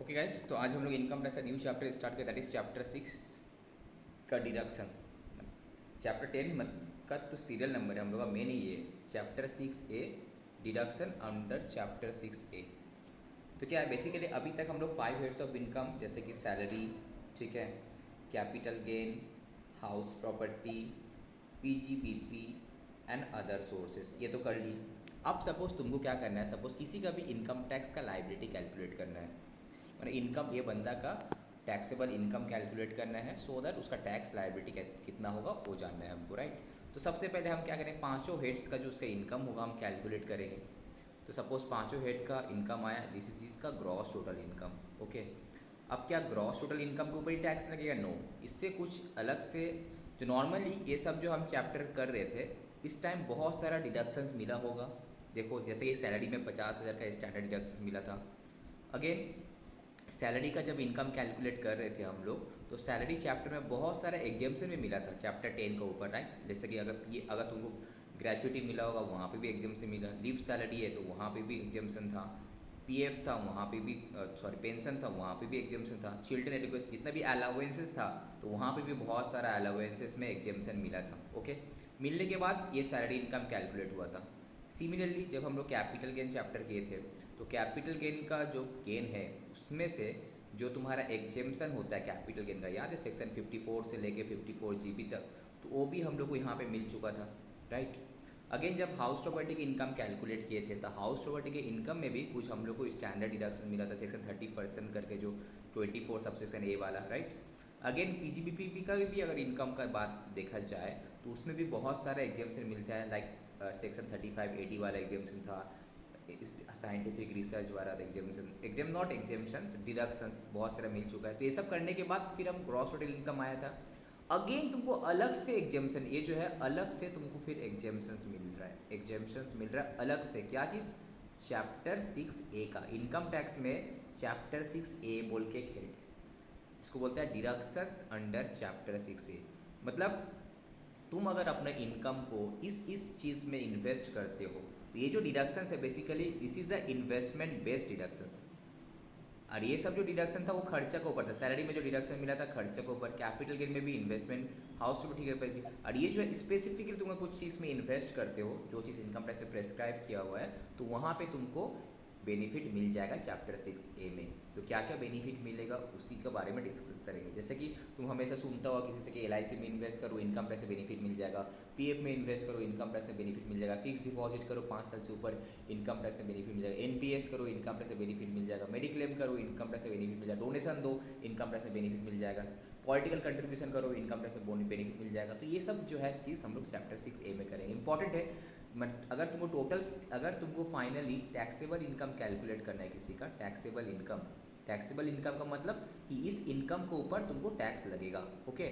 Okay guys, तो आज हम लोग इनकम टैक्स का न्यू चैप्टर स्टार्ट किया, दैट इज चैप्टर 6 का डिडक्शंस। चैप्टर 10 का तो सीरियल नंबर है हम लोग का मेन ही ये chapter 6A deduction under chapter 6A। तो क्या है बेसिकली अभी तक हम लोग 5 हेड्स ऑफ इनकम जैसे कि सैलरी, ठीक है, capital gain, house property, PGBP and other sources, ये तो कर ली। अब सपोज तुमको क्या करना है, सपोज किसी का भी इनकम टैक्स का लायबिलिटी कैलकुलेट करना है, मतलब इनकम, ये बंदा का टैक्सेबल इनकम कैलकुलेट करना है, सो दैट उसका टैक्स लायबिलिटी कितना होगा वो जानना है हमको, राइट। तो सबसे पहले हम क्या करें, पाँचों हेड्स का जो उसका इनकम होगा हम कैलकुलेट करेंगे। तो सपोज पाँचों हेड का इनकम आया, दिस इज इसका ग्रॉस टोटल इनकम, ओके। अब क्या ग्रॉस टोटल इनकम के ऊपर ही टैक्स लगेगा? नो, इससे कुछ अलग से। जो नॉर्मली ये सब जो हम चैप्टर कर रहे थे, इस टाइम बहुत सारा डिडक्शंस मिला होगा। देखो जैसे कि सैलरी में 50,000 का स्टैंडर्ड डिडक्शन मिला था। अगेन सैलरी का जब इनकम कैलकुलेट कर रहे थे हम लोग, तो सैलरी चैप्टर में बहुत सारा एग्जाम्शन भी मिला था चैप्टर 10 के ऊपर, राइट। जैसे कि अगर तुमको ग्रेचुइटी मिला होगा वहाँ पे भी एग्जाम्शन मिला, लीव सैलरी है तो वहाँ पे भी एग्जाम्शन था, पीएफ था वहाँ पे भी, सॉरी पेंशन था वहाँ पे भी एग्जाम्शन था, चिल्ड्रन एडुकेशन जितना भी अलाउंसेस था तो वहाँ पे भी बहुत सारा अलाउंसेस में एग्जाम्शन मिला था, ओके। मिलने के बाद ये सैलरी इनकम कैलकुलेट हुआ था। सिमिलरली जब हम लोग कैपिटल गेन चैप्टर किए थे, तो कैपिटल गेन का जो गेन है उसमें से जो तुम्हारा एग्जेम्पशन होता है कैपिटल गेन का, याद है सेक्शन 54 से लेके 54 GB तक, तो वो भी हम लोग को यहाँ पे मिल चुका था, राइट। अगेन जब हाउस प्रॉपर्टी की इनकम कैलकुलेट किए थे, तो हाउस प्रॉपर्टी के इनकम में भी कुछ हम लोग को स्टैंडर्ड डिडक्शन मिला था, सेक्शन 30% करके, जो 24 सबसेक्शन ए वाला, राइट। अगेन पीजीबीपी का भी अगर इनकम का बात देखा जाए तो उसमें भी बहुत सारा एग्जाम्शन मिलता है, लाइक सेक्शन 3580 वाला एग्जाम्शन था, साइंटिफिक रिसर्च वाला एग्जाम नॉट एग्जाम्शंस डिडक्शंस बहुत सारा मिल चुका है। तो ये सब करने के बाद फिर हम ग्रॉस टोटल इनकम आया था। अगेन तुमको अलग से एग्जाम्शन, ये जो है अलग से तुमको फिर एग्जाम्शंस मिल रहा है, एग्जाम्शंस मिल रहा है अलग से। क्या चीज़? चैप्टर 6A का इनकम टैक्स में चैप्टर 6A बोल के एक हेड, इसको बोलते हैं डिडक्शंस अंडर चैप्टर 6A। मतलब तुम अगर अपने इनकम को इस चीज़ में इन्वेस्ट करते हो, तो ये जो डिडक्शंस है basically this is a investment based deductions. और ये सब जो डिडक्शन था वो खर्चा के ऊपर था, सैलरी में जो डिडक्शन मिला था खर्चे के ऊपर, कैपिटल गेन में भी इन्वेस्टमेंट, हाउस प्रॉपर्टी के ऊपर भी। और ये जो है स्पेसिफिकली तुम कुछ चीज़ में इन्वेस्ट करते हो, जो चीज़ इनकम टैक्स से प्रेस्क्राइब किया हुआ है, तो वहाँ पे तुमको बेनिफिट मिल जाएगा चैप्टर 6A में। तो क्या क्या बेनिफिट मिलेगा उसी के बारे में डिस्कस करेंगे। जैसे कि तुम हमेशा सुनता हो किसी से कि LIC में इन्वेस्ट करो इनकम टैक्स से बेनिफिट मिल जाएगा, पीएफ में इन्वेस्ट करो इनकम टैक्स से बेनिफिट मिल जाएगा, फिक्स डिपॉजिट करो 5 साल से ऊपर इनकम टैक्स से बेनिफिट मिल जाएगा, एनपीएस करो इनकम टैक्स से बेनिफिट मिल जाएगा, मेडिक्लेम करो इनकम टैक्स से बेनिफिट मिल जाएगा, डोनेशन दो इनकम टैक्स से बेनिफिट मिल जाएगा, पॉलिटिकल कंट्रीब्यूशन करो इनकम टैक्स से बेनिफिट मिल जाएगा। तो ये सब जो है चीज़ हम लोग चैप्टर 6A में करेंगे, इंपॉर्टेंट है। अगर तुमको फाइनली टैक्सेबल इनकम कैलकुलेट करना है किसी का, टैक्सेबल इनकम का मतलब कि इस इनकम के ऊपर तुमको टैक्स लगेगा, ओके।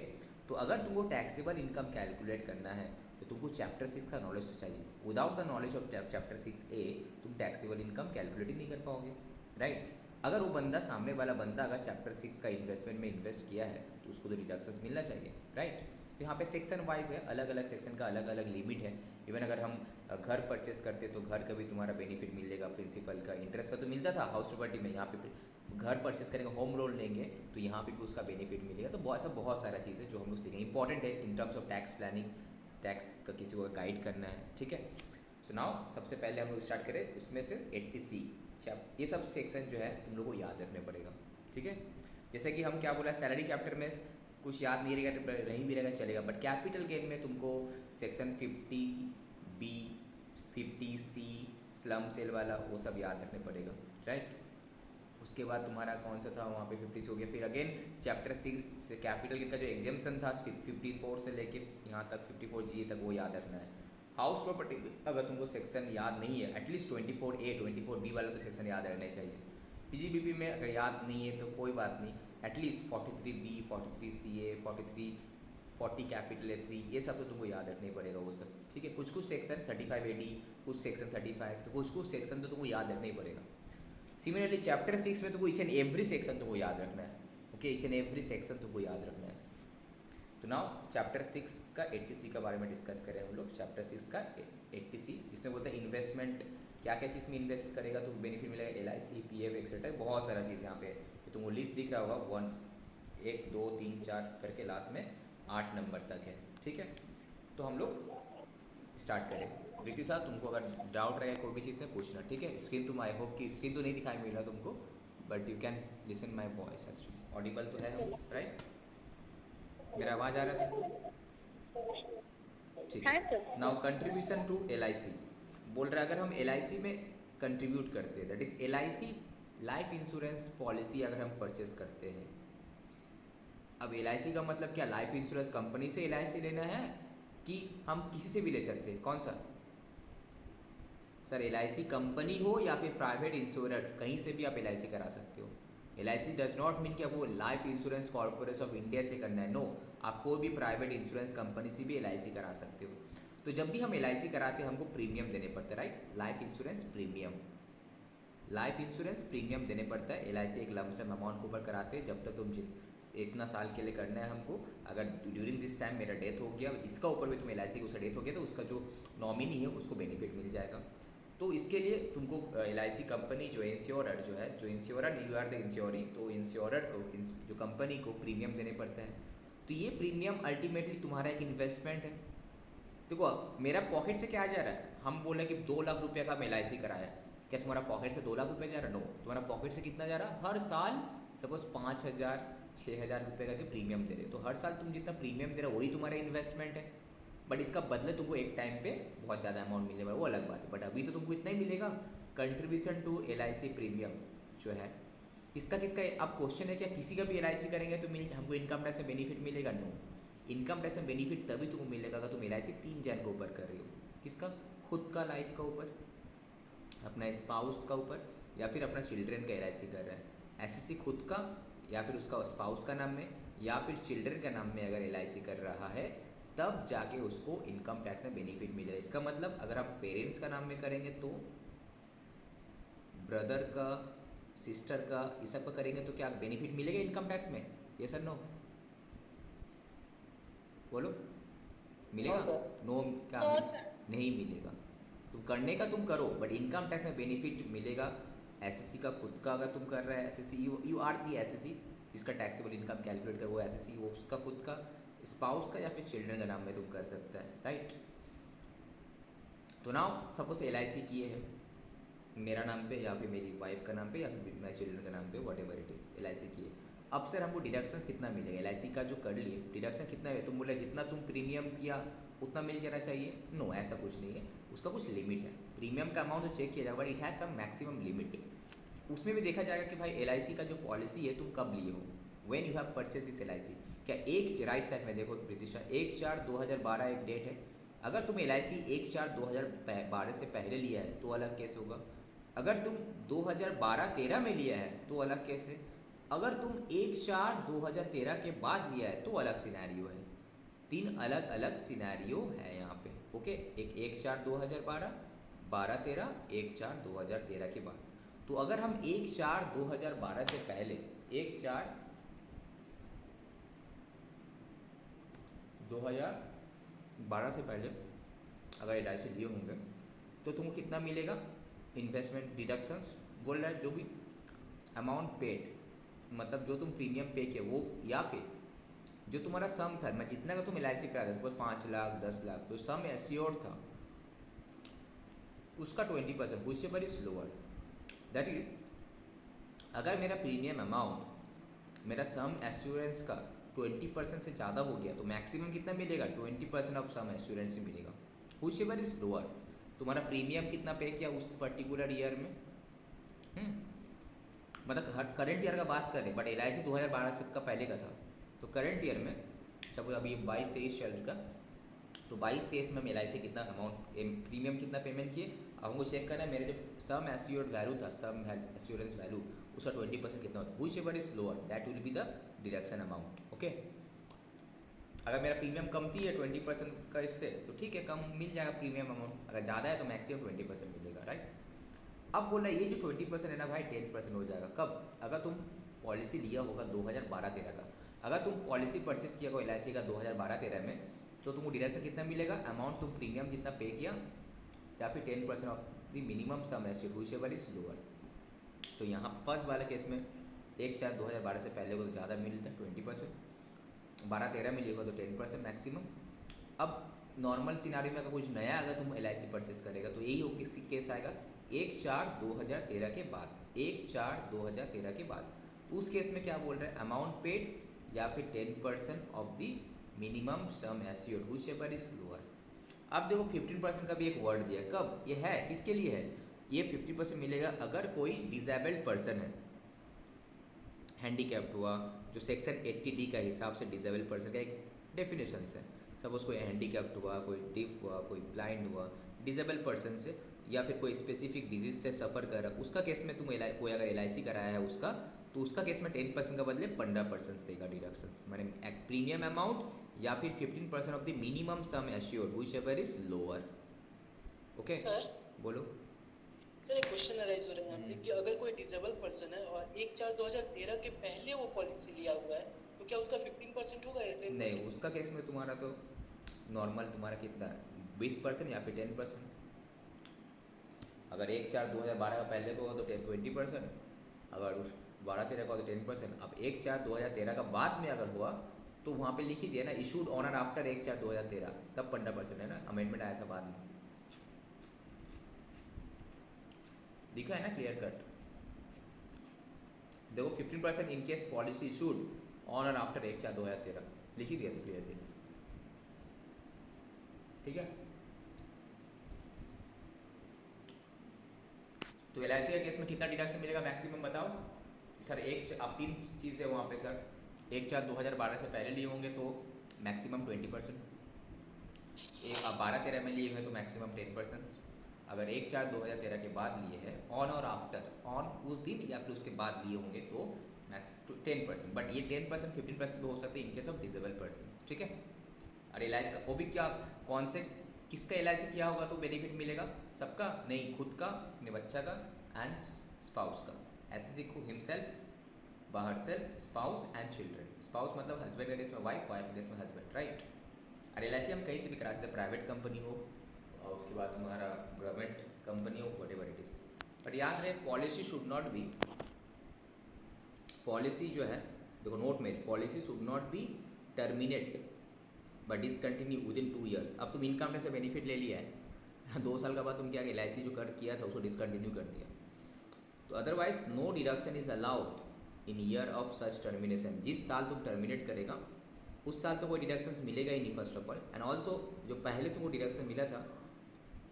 तो अगर तुमको टैक्सेबल इनकम कैलकुलेट करना है तो तुमको चैप्टर 6 का नॉलेज तो चाहिए। Without the knowledge of chapter 6A तुम टैक्सेबल इनकम कैलकुलेट ही नहीं कर पाओगे, राइट। अगर वो बंदा, सामने वाला बंदा अगर चैप्टर 6 का इन्वेस्टमेंट में इन्वेस्ट किया है तो उसको तो डिडक्शंस मिलना चाहिए, राइट। तो यहाँ पे सेक्शन वाइज है, अलग अलग सेक्शन का अलग अलग लिमिट है। इवन अगर हम घर परचेस करते तो घर का भी तुम्हारा बेनिफिट मिलेगा, प्रिंसिपल का इंटरेस्ट का तो मिलता था हाउस प्रॉपर्टी में, यहाँ पे घर परचेस करेंगे, होम लोन लेंगे तो यहाँ पे भी उसका बेनिफिट मिलेगा। तो बहुत सारा चीज़ें जो हम लोग सीखेंगे, इंपॉर्टेंट है in terms of tax planning, tax का किसी को गाइड करना है, ठीक है। सो नाउ सबसे पहले हम लोग स्टार्ट करें उसमें से 80C। ये सब सेक्शन जो है तुम लोग को याद रखने पड़ेगा, ठीक है। जैसे कि हम क्या बोला, सैलरी चैप्टर में कुछ याद नहीं रहेगा, नहीं भी रहेगा चलेगा, बट कैपिटल गेन में तुमको section 50B, 50C, slump sale वाला वो सब याद रखने पड़ेगा, राइट। उसके बाद तुम्हारा कौन सा था वहाँ पे 50 हो गया। फिर अगेन चैप्टर 6 कैपिटल गेन का जो एग्जाम्शन था 54 से लेके यहाँ तक 54G तक वो याद रखना है। हाउस प्रॉपर्टी अगर तुमको सेक्शन याद नहीं है, एटलीस्ट 24A 24B वाला तो सेक्शन याद रहना चाहिए। पीजीबीपी में अगर याद नहीं है तो कोई बात नहीं, at least 43B, 43CA, 40 capital A3 ये सब तो तुमको याद रखना ही पड़ेगा वो सब, ठीक है। कुछ सेक्शन 35AD, कुछ सेक्शन 35, तो कुछ सेक्शन तो तुमको याद रखना ही पड़ेगा। सिमिलरली चैप्टर 6 में तुमको ईच एंड एवरी सेक्शन तुमको याद रखना है, okay, each and every section तुमको याद रखना है। तो नाउ चैप्टर 6 का 80C का बारे में डिस्कस करें हम लोग। चैप्टर 6 का 80C जिसमें बोलते हैं इन्वेस्टमेंट, क्या क्या चीज़ में इन्वेस्ट करेगा तो बेनिफिट मिलेगा, LIC, PF एक्सेट्रा, बहुत सारा चीज़ यहाँ पे ये तुमको लिस्ट दिख रहा होगा, 1 2 3 4 करके लास्ट में 8 नंबर तक है, ठीक है। तो हम लोग स्टार्ट करें। विक्की साहब, तुमको अगर डाउट रहेगा कोई भी चीज़ से पूछना, ठीक है। स्क्रीन तुम, आई होप कि स्क्रीन तो नहीं दिखाई मिल रहा तुमको, but you can listen my voice. Actually Audible तो है हम, राइट? मेरा आवाज़ आ रहा था, ठीक है। नाउ कंट्रीब्यूशन टू LIC बोल रहा है, अगर हम LIC में कंट्रीब्यूट करते हैं, that is LIC life insurance policy अगर हम परचेस करते हैं। अब LIC का मतलब क्या, लाइफ इंश्योरेंस कंपनी से LIC लेना है कि हम किसी से भी ले सकते हैं? कौन सा सर? LIC कंपनी हो या फिर प्राइवेट इंश्योरर, कहीं से भी आप LIC करा सकते हो। LIC डज नॉट मीन कि आपको life insurance corporation of India से करना है, नो। आप कोई भी प्राइवेट इंश्योरेंस कंपनी से भी LIC करा सकते हो। तो जब भी हम LIC कराते हैं हमको प्रीमियम देने पड़ता है, right? Life insurance premium, life insurance premium देने पड़ता है। LIC एक लमसम अमाउंट के ऊपर कराते हैं, जब तक तुम इतना साल के लिए करना है हमको। अगर ड्यूरिंग दिस टाइम मेरा डेथ हो गया, जिसका ऊपर भी तुम LIC को उसका डेथ हो गया, तो उसका जो नॉमिनी है उसको बेनिफिट मिल जाएगा। तो इसके लिए तुमको LIC कंपनी जो इंश्योरर जो है, जो insurer, you are the insuree, तो इंश्योरर को, जो कंपनी को प्रीमियम देने पड़ता है। तो ये प्रीमियम अल्टीमेटली तुम्हारा एक इन्वेस्टमेंट है। देखो मेरा पॉकेट से क्या जा रहा है, हम बोल रहे हैं कि 2 लाख रुपये का मैं LIC कराया, क्या तुम्हारा पॉकेट से 2 लाख रुपये जा रहा है? नो। तुम्हारा पॉकेट से कितना जा रहा है? हर साल सपोज 5,000 6,000 रुपये करके प्रीमियम दे रहे, तो हर साल तुम जितना प्रीमियम दे रहे हो वही तुम्हारा इन्वेस्टमेंट है। बट इसका बदले तुमको एक टाइम पे बहुत ज़्यादा अमाउंट मिलने वाला, वो अलग बात है। बट अभी तो तुमको इतना ही मिलेगा। कंट्रीब्यूशन टू LIC प्रीमियम जो है, किसका किसका, अब क्वेश्चन है क्या किसी का भी LIC करेंगे तो हमको इनकम टैक्स में बेनिफिट मिलेगा? नो। इनकम टैक्स में बेनिफिट तभी तुमको मिलेगा अगर तुम LIC 3 जन के ऊपर कर रही हो। किसका? खुद का लाइफ का ऊपर, अपना स्पाउस का ऊपर, या फिर अपना चिल्ड्रन का LIC कर रहा है। SSC खुद का या फिर उसका स्पाउस का नाम में या फिर चिल्ड्रन का नाम में अगर LIC कर रहा है, तब जाके उसको इनकम टैक्स में बेनिफिट मिलेगा। इसका मतलब अगर आप पेरेंट्स का नाम में करेंगे तो ब्रदर का, सिस्टर का, इस सब का करेंगे तो क्या बेनिफिट मिलेगा इनकम टैक्स में? ये सर नो बोलो, मिलेगा? नो क्या नहीं मिलेगा। तुम करने का तुम करो, बट इनकम टैक्स में बेनिफिट मिलेगा। SSC का खुद का अगर तुम कर रहे हैं, SSC you are the SSC, जिसका टैक्सेबल इनकम कैलकुलेट कर वो SSC, वो उसका खुद का, स्पाउस का या फिर चिल्ड्रन का नाम में तुम कर सकता है, राइट? तो नाउ सपोज LIC किए है मेरा नाम पे या फिर मेरी वाइफ का नाम पे या फिर मेरे चिल्ड्रन का नाम पे, what ever it is, LIC किए। अब सर हमको डिडक्शंस कितना मिलेगा? LIC का जो कर लिए डिडक्शन कितना है? तुम बोले जितना तुम प्रीमियम किया उतना मिल जाना चाहिए। नो, ऐसा कुछ नहीं है, उसका कुछ लिमिट है। प्रीमियम का अमाउंट तो चेक किया जाएगा, but it has some maximum limit. उसमें भी देखा जाएगा कि भाई LIC का जो पॉलिसी है तुम कब लिए हो, when you have purchase this LIC। क्या एक राइट साइड में देखो प्रीतिशा, 1/4/2012 एक डेट है। अगर तुम LIC 1/4/2012 से पहले लिया है तो अलग केस होगा। अगर तुम 2012-13 में लिया है तो अलग केस है। अगर तुम 1/4/2013 के बाद लिया है तो अलग सिनेरियो है। 3 अलग अलग सिनेरियो है यहाँ पे, ओके। एक 1/4/2012, 12/13, 1/4/2013 के बाद। तो अगर हम 1/4/2012 से पहले, 1/4/2012 से पहले अगर LIC लिए होंगे तो तुमको कितना मिलेगा इन्वेस्टमेंट डिडक्शंस? बोल रहा है जो भी अमाउंट पेड, मतलब जो तुम प्रीमियम पे किए वो, या फिर जो तुम्हारा सम था, मैं जितना का तुम LIC करा था, सपोज 5 लाख 10 लाख, तो सम एश्योर्ड था उसका 20%, which ever is lower. That is, अगर मेरा प्रीमियम अमाउंट मेरा सम एश्योरेंस का 20% से ज़्यादा हो गया तो मैक्सिमम कितना मिलेगा? 20% ऑफ सम एश्योरेंस ही मिलेगा, विच एवर इज लोअर। तुम्हारा प्रीमियम कितना पे किया उस पर्टिकुलर ईयर में, मतलब करंट ईयर का बात करें, बट LIC 2012 का पहले का था। तो करंट ईयर में सपोज अभी 22-23 चल का, तो 22-23 में हम LIC कितना अमाउंट प्रीमियम कितना पेमेंट किए, अब हमको चेक करना है मेरे जो सम एश्योर्ड वैल्यू था, सम एश्योरेंस वैल्यू, उसका 20% कितना होता है, which ever is lower that will be the deduction amount, okay. अगर मेरा प्रीमियम कमती है 20% का इससे, तो ठीक है, कम मिल जाएगा प्रीमियम अमाउंट। अगर ज़्यादा है तो मैक्सिमम 20% मिलेगा, राइट। अब बोला ये जो 20% है ना भाई, 10% हो जाएगा कब? अगर तुम पॉलिसी लिया होगा 2012-13 का, अगर तुम पॉलिसी परचेस किया होगा LIC का 2012-13 में, तो तुमको डिडक्शन कितना मिलेगा? अमाउंट तुम प्रीमियम जितना पे किया या फिर 10% of the minimum sum assured, whichever is lower. तो यहाँ फर्स्ट वाला केस में 1/4/2012 से पहले को तो ज़्यादा मिलता है 20%, 12-13 में लिएगा तो 10% मैक्सिमम। अब नॉर्मल सिनारी में अगर कुछ नया अगर तुम एल परचेस करेगा तो यही किसी केस आएगा 1/4/2013 के बाद, 1/4/2013 के बाद। तो उस केस में क्या बोल रहे हैं, अमाउंट पेड या फिर 10% of the minimum sum assured whichever is lower. अब देखो 15% का भी एक वर्ड दिया, कब ये है, किसके लिए है, ये 50% मिलेगा अगर कोई डिसेबल्ड पर्सन है, हैंडीकैप्ड हुआ, जो सेक्शन 80D का हिसाब से डिसेबल्ड पर्सन का एक डेफिनेशन है। सपोज कोई हैंडीकैप्ड हुआ, कोई डिफ हुआ, कोई ब्लाइंड हुआ, डिसेबल्ड पर्सन से, या फिर कोई स्पेसिफिक डिजीज से सफ़र कर रहा, उसका केस में तुम कोई अगर LIC कराया है उसका, तो उसका केस में 10% का बदले 15% देगा डिडक्शन, मैंने प्रीमियम अमाउंट या फिर 15% of the minimum sum assured whichever is lower. Okay sir बोलो। सर एक क्वेश्चन अराइज हो रहा है यहाँ पे कि अगर कोई डिसेबल पर्सन है और 1/4/2013 के पहले वो पॉलिसी लिया हुआ है तो क्या उसका 15% होगा या नहीं, 10%? उसका केस में तुम्हारा तो नॉर्मल तुम्हारा कितना है, 20% या फिर 10%। अगर 1/4/2012 का पहले को हो तो 20%, अगर उस 12-13 का हो तो 10%। अब 1/4/2013 का बाद में अगर हुआ तो वहाँ पे लिख ही दिया ना, इशूड ऑन और आफ्टर 1/4/2013, तब 15% है ना, अमेंडमेंट आया था बाद में, लिखा है ना क्लियर कट। देखो 15% in case policy issued on और आफ्टर 1/4/2013 लिख ही दिया था क्लियरली, ठीक है। तो LIC के केस में कितना डिडक्शन मिलेगा मैक्सिमम बताओ सर। अब 3 चीज़ है वहाँ पे सर, 1/4/2012 से पहले लिए होंगे तो मैक्सिमम 20%, अब 12-13 में लिए होंगे तो मैक्सिमम 10%, अगर 1/4/2013 के बाद लिए हैं ऑन और आफ्टर, ऑन उस दिन या फिर उसके बाद लिए होंगे तो मैक्स 10%, बट ये 10% 15% तो हो सकते हैं इन केस ऑफ डिसेबल पर्सन, ठीक है। और LIC का वो भी क्या, कौन से किसका LIC किया होगा तो बेनिफिट मिलेगा, सबका नहीं, खुद का, अपने बच्चा का एंड स्पाउस का। ऐसे सीखो, हिमसेल्फ, बाहर self, spouse and children. Spouse मतलब हस्बैंड का केस में वाइफ, वाइफ के केस में हस्बैंड, राइट। और LIC हम कहीं से भी करा सकते हैं, प्राइवेट कंपनी हो और उसके बाद तुम्हारा गवर्नमेंट कंपनी हो, what ever it is. But याद रहे policy should not be, policy जो है देखो नोट में, policy should not be terminate but discontinue with in 2 years. अब तुम इनकम टैक्स से बेनिफिट ले लिया है 2 साल के बाद तुम क्या LIC जो कर किया था उसको डिसकंटिन्यू कर दिया, तो otherwise no deduction is allowed in year of such termination. जिस साल तुम टर्मिनेट करेगा उस साल तो कोई डिडक्शन मिलेगा ही नहीं first of all, and also जो पहले तुमको डिडक्शन मिला था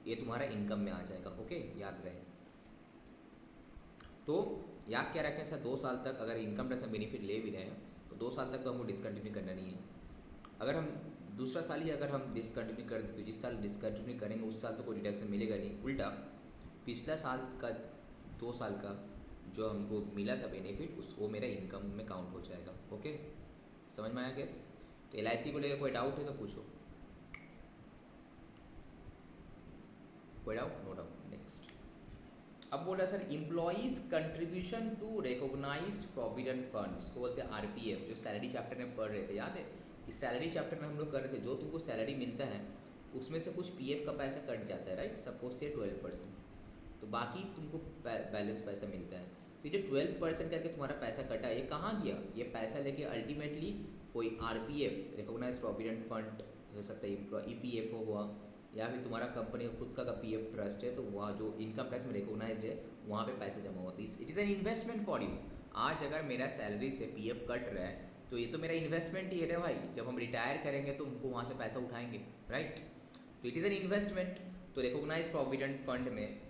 ये तुम्हारा इनकम में आ जाएगा। ओके याद रहे, तो याद क्या रखें सर, 2 साल तक अगर इनकम टैक्स बेनिफिट ले भी रहे हैं तो 2 साल तक तो हमको डिसकंटिन्यू करना नहीं है। अगर हम दूसरा साल ही अगर हम डिसकंटिन्यू कर दें तो जिस साल डिसकंटिन्यू करेंगे उस साल तो कोई डिडक्शन मिलेगा नहीं, उल्टा पिछला साल का 2 साल का जो हमको मिला था बेनिफिट उस वो मेरा इनकम में काउंट हो जाएगा। ओके समझ में आया गैस। तो LIC को लेकर कोई डाउट है तो पूछो, कोई डाउट, नो डाउट। नेक्स्ट अब बोला sir employees contribution to recognised provident fund, इसको बोलते हैं RPF, जो सैलरी चैप्टर में पढ़ रहे थे, याद है। इस सैलरी चैप्टर में हम लोग कर रहे थे जो तुमको सैलरी मिलता है उसमें से कुछ PF का पैसा कट जाता है, राइट, सपोज से 12%, तो बाकी तुमको बैलेंस पैसा मिलता है। तो ये जो 12% करके तुम्हारा पैसा कटा ये कहाँ गया, ये पैसा लेके अल्टीमेटली कोई RPF रिकॉग्नाइज प्रोविडेंट फंड हो सकता है, EPFO हुआ, या फिर तुम्हारा कंपनी का खुद का PF ट्रस्ट है तो वहाँ जो इनकम टैक्स में रिकॉग्नाइज है वहाँ पे पैसा जमा होता है। It is an investment for you. आज अगर मेरा सैलरी से PF कट रहा है तो ये तो मेरा इन्वेस्टमेंट ही है रे भाई, जब हम रिटायर करेंगे तो हमको वहाँ से पैसा उठाएंगे, राइट। तो इट इज़ एन इन्वेस्टमेंट। तो रिकॉग्नाइज प्रोविडेंट फंड में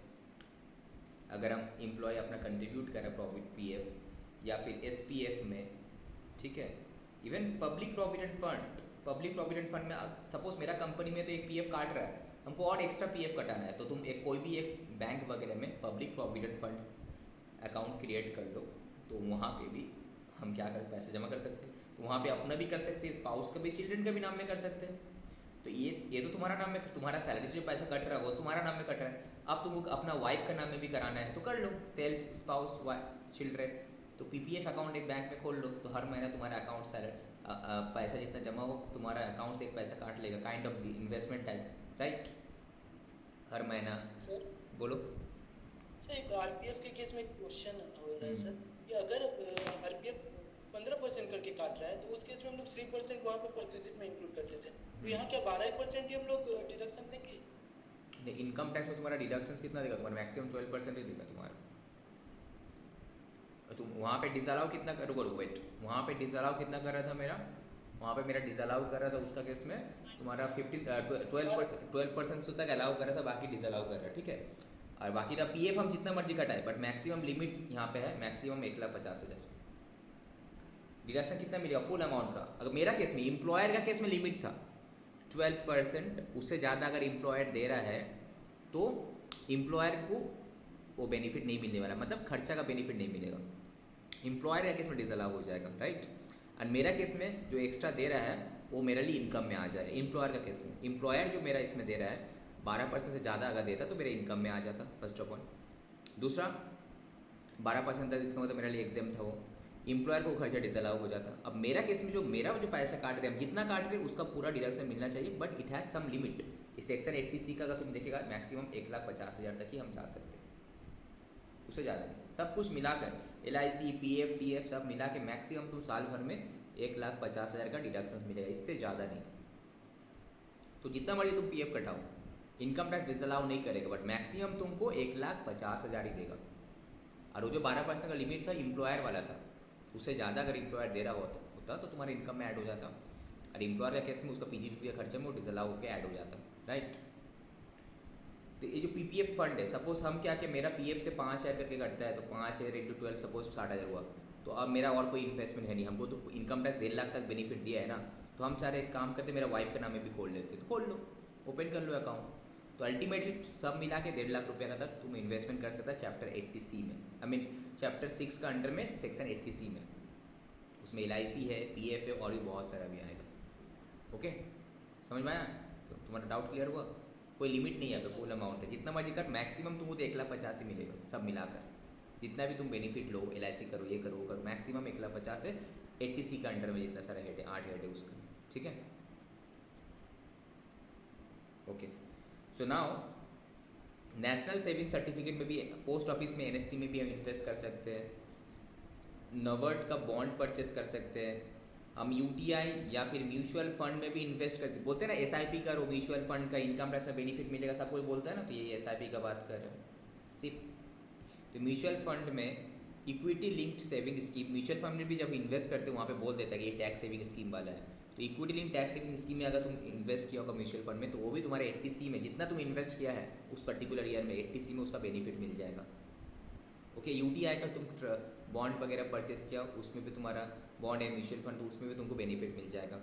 अगर हम एम्प्लॉय अपना कंट्रीब्यूट करें प्रॉविडेंट PF या फिर SPF में, ठीक है, इवन पब्लिक प्रोविडेंट फंड में सपोज मेरा कंपनी में तो एक PF काट रहा है, हमको और एक्स्ट्रा PF कटाना है तो तुम एक कोई भी एक बैंक वगैरह में public provident fund account create कर लो, तो वहाँ पे भी हम क्या कर पैसे जमा कर सकते हैं। तो वहाँ पे अपना भी कर सकते हैं, स्पाउस का भी, चिल्ड्रन का भी नाम में कर सकते हैं। तो ये तो तुम्हारा नाम में, तुम्हारा सैलरी से जो पैसा कट रहा है वो तुम्हारा नाम में कट रहा है। अब तुमको अपना वाइफ का नाम में भी कराना है तो कर लो, सेल्फ, स्पाउस, चिल्ड्रन, तो PPF अकाउंट एक बैंक में खोल लो, तो हर महीना तुम्हारा अकाउंट पैसा जितना जमा हो तुम्हारा अकाउंट से एक पैसा काट लेगा, kind of investment type, right, हर महीना। सर बोलो। सर एक RPF के केस में एक क्वेश्चन हो रहा है सर कि कि अगर आरपीएफ 15% करके काट रहा है तो उस केस में हम लोग 3% वहाँ पे परक्विजिट में इंक्लूड करते थे, तो यहाँ क्या 12% ही हम लोग डिडक्शन देंगे? इनकम टैक्स में तुम्हारा डिडक्शन कितना देगा? तुम्हारा मैक्सिमम 12% ही देगा तुम्हारा। तुम वहाँ पे डिसअलाउ कितना कर, रुको वेट, वहाँ पे डिसअलाउ कितना कर रहा था मेरा? वहाँ पे मेरा डिसअलाउ कर रहा था उसका केस में तुम्हारा 12% तक अलाउ कर रहा था, बाकी डिसअलाउ कर रहा है, ठीक है। और बाकी का पीएफ हम जितना मर्जी कटाए, बट मैक्सिमम लिमिट यहाँ पे है, मैक्सिमम 1,50,000। डिडक्शन कितना मिलेगा फुल अमाउंट का? अगर मेरा केस में, एम्प्लॉयर का केस में लिमिट था 12%, उससे ज़्यादा अगर एम्प्लॉयर दे रहा है तो एम्प्लॉयर को वो बेनिफिट नहीं मिलने वाला, मतलब खर्चा का बेनिफिट नहीं मिलेगा। एम्प्लॉयर का केस में डिसअलाउ हो जाएगा, राइट। और मेरा केस में जो एक्स्ट्रा दे रहा है वो मेरे लिए इनकम में आ जाएगा। एम्प्लॉयर का केस में, एम्प्लॉयर जो मेरा इसमें दे रहा है 12% से ज़्यादा अगर देता तो मेरे इनकम में आ जाता, फर्स्ट ऑफ ऑल। दूसरा 12% था, जिसका मतलब मेरे लिए एग्जाम था, वो एम्प्लॉयर को खर्चा डिसअलाउ हो जाता। अब मेरा केस में जो मेरा जो पैसा काट रहे हैं, जितना काट रहे हैं उसका पूरा डिडक्शन मिलना चाहिए, but it has some limit. इस सेक्शन 80C का अगर तुम देखेगा मैक्सिमम 1,50,000 तक ही हम जा सकते हैं, उससे ज़्यादा नहीं। सब कुछ मिलाकर LIC PF TF सब मिला के मैक्सिमम तुम साल भर में 1,50,000 का डिडक्शन मिलेगा, इससे ज़्यादा नहीं। तो जितना मर्जी तुम PF कटाओ, इनकम टैक्स डिसअलाउ नहीं करेगा, बट मैक्सिमम तुमको 1,50,000 ही देगा। और वो जो 12% का लिमिट था एम्प्लॉयर वाला था, उससे ज़्यादा अगर एम्प्लॉयर दे रहा होता तो तुम्हारे इनकम में ऐड हो जाता। और एम्प्लॉयर का केस में उसका PGBP का खर्चे में वो डिसअलाउ होकर ऐड हो जाता, राइट। तो ये जो PPF फंड है, सपोज हम क्या कि मेरा PF से 5,000 करके कटता है, तो 5,000 × 12 सपोज 60,000 हुआ। तो अब मेरा और कोई इन्वेस्टमेंट है नहीं, हमको तो इनकम टैक्स 1.5 लाख तक बेनिफिट दिया है ना, तो हम सारे एक काम करते मेरा वाइफ के नाम में भी खोल लेते, तो खोल लो, ओपन कर लो अकाउंट। तो अल्टीमेटली सब मिला के 1.5 लाख रुपये का तक तुम इन्वेस्टमेंट कर सकता है चैप्टर 80C में, आई मीन चैप्टर 6 का अंडर में सेक्शन 80C में। उसमें LIC है, PF है, और भी बहुत सारा भी आएगा। ओके, समझ में आया? तो तुम्हारा डाउट क्लियर हुआ? कोई लिमिट नहीं है, तो फुल अमाउंट है, जितना मर्जी कर, मैक्सिमम तुमको तो 1,50,000 ही मिलेगा सब मिलाकर। जितना भी तुम बेनिफिट लो, LIC करो, ये करो, वो करो, मैक्सिमम 1,50,000 है 80C का अंडर में, जितना सारा हेड है, 8 हेड है उसका, ठीक है। Okay, so now national saving certificate में भी, पोस्ट ऑफिस में NSC में भी हम इन्वेस्ट कर सकते हैं, नवर्ट का बॉन्ड परचेस कर सकते हैं हम, UTI या फिर म्यूचुअल फंड में भी इन्वेस्ट करते, बोलते हैं ना SIP करो, म्यूचुअल फंड का इनकम टैक्स में बेनिफिट मिलेगा, सब कोई बोलता है ना, तो ये SIP का बात कर रहे हैं सिर्फ। तो म्यूचुअल फंड में equity linked saving scheme, mutual fund में भी जब इन्वेस्ट करते हो वहाँ पे बोल देता है कि ये टैक्स सेविंग स्कीम वाला है। तो equity link tax saving scheme में अगर तुम इन्वेस्ट किया होगा म्यूचुअल फंड में, तो वो भी तुम्हारे 80C में, जितना तुम इन्वेस्ट किया है उस पर्टिकुलर ईयर में, 80C में उसका बेनिफिट मिल जाएगा। ओके, UTI का तुम बॉन्ड वगैरह परचेस किया, उसमें भी तुम्हारा बॉन्ड है, म्यूचुअल फंड, तो उसमें भी तुमको बेनिफिट मिल जाएगा।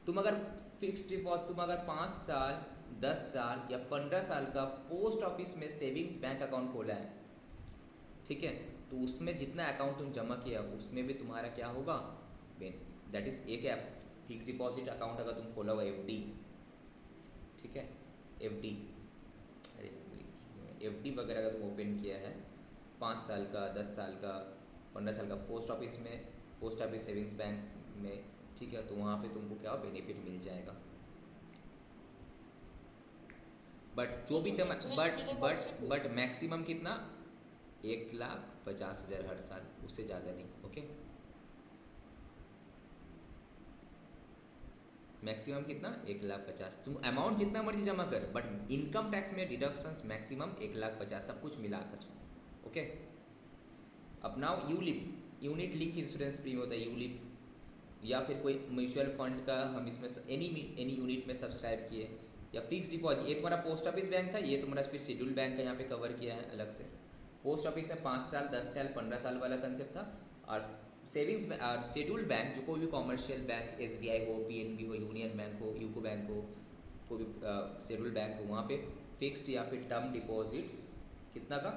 तुम अगर फिक्स्ड डिपॉजिट, तुम अगर 5 साल 10 साल या 15 साल का पोस्ट ऑफिस में सेविंग्स बैंक अकाउंट खोला है, ठीक है, तो उसमें जितना अकाउंट तुम जमा किया उसमें भी तुम्हारा क्या होगा, दैट इज़ एक ऐप फिक्स डिपॉजिट अकाउंट अगर तुम खोला हुआ FD, ठीक है, FD, अरे FD वगैरह अगर तुम ओपन किया है 5 साल का, 10 साल का, 15 साल का पोस्ट ऑफिस में, पोस्ट ऑफिस सेविंग्स बैंक में, ठीक है, तो वहाँ पे तुमको क्या बेनिफिट मिल जाएगा। बट जो भी बट मैक्सिमम कितना, 1,50,000 हर साल, उससे ज़्यादा नहीं। ओके, मैक्सिमम कितना, 1,50,000। तुम अमाउंट जितना मर्जी जमा कर, बट इनकम टैक्स में डिडक्शंस मैक्सिमम 1,50,000, सब कुछ मिलाकर। ओके, अब now ULIP, unit link insurance premium होता है, ULIP, या फिर कोई म्यूचुअल फंड का हम इसमें एनी यूनिट में सब्सक्राइब किए, या फिक्स डिपॉजिट, ये तुम्हारा पोस्ट ऑफिस बैंक था, ये तुम्हारा फिर शेड्यूल बैंक का यहाँ पे कवर किया है अलग से। पोस्ट ऑफिस में 5 साल 10 साल 15 साल वाला कंसेप्ट था, और सेविंग्स और शेड्यूल बैंक जो कोई भी कॉमर्शियल बैंक, SBI हो, PNB हो, यूनियन बैंक हो, यूको बैंक हो, कोई भी शेड्यूल बैंक हो, वहाँ पे फिक्स्ड या फिर टर्म डिपॉजिट्स कितना का,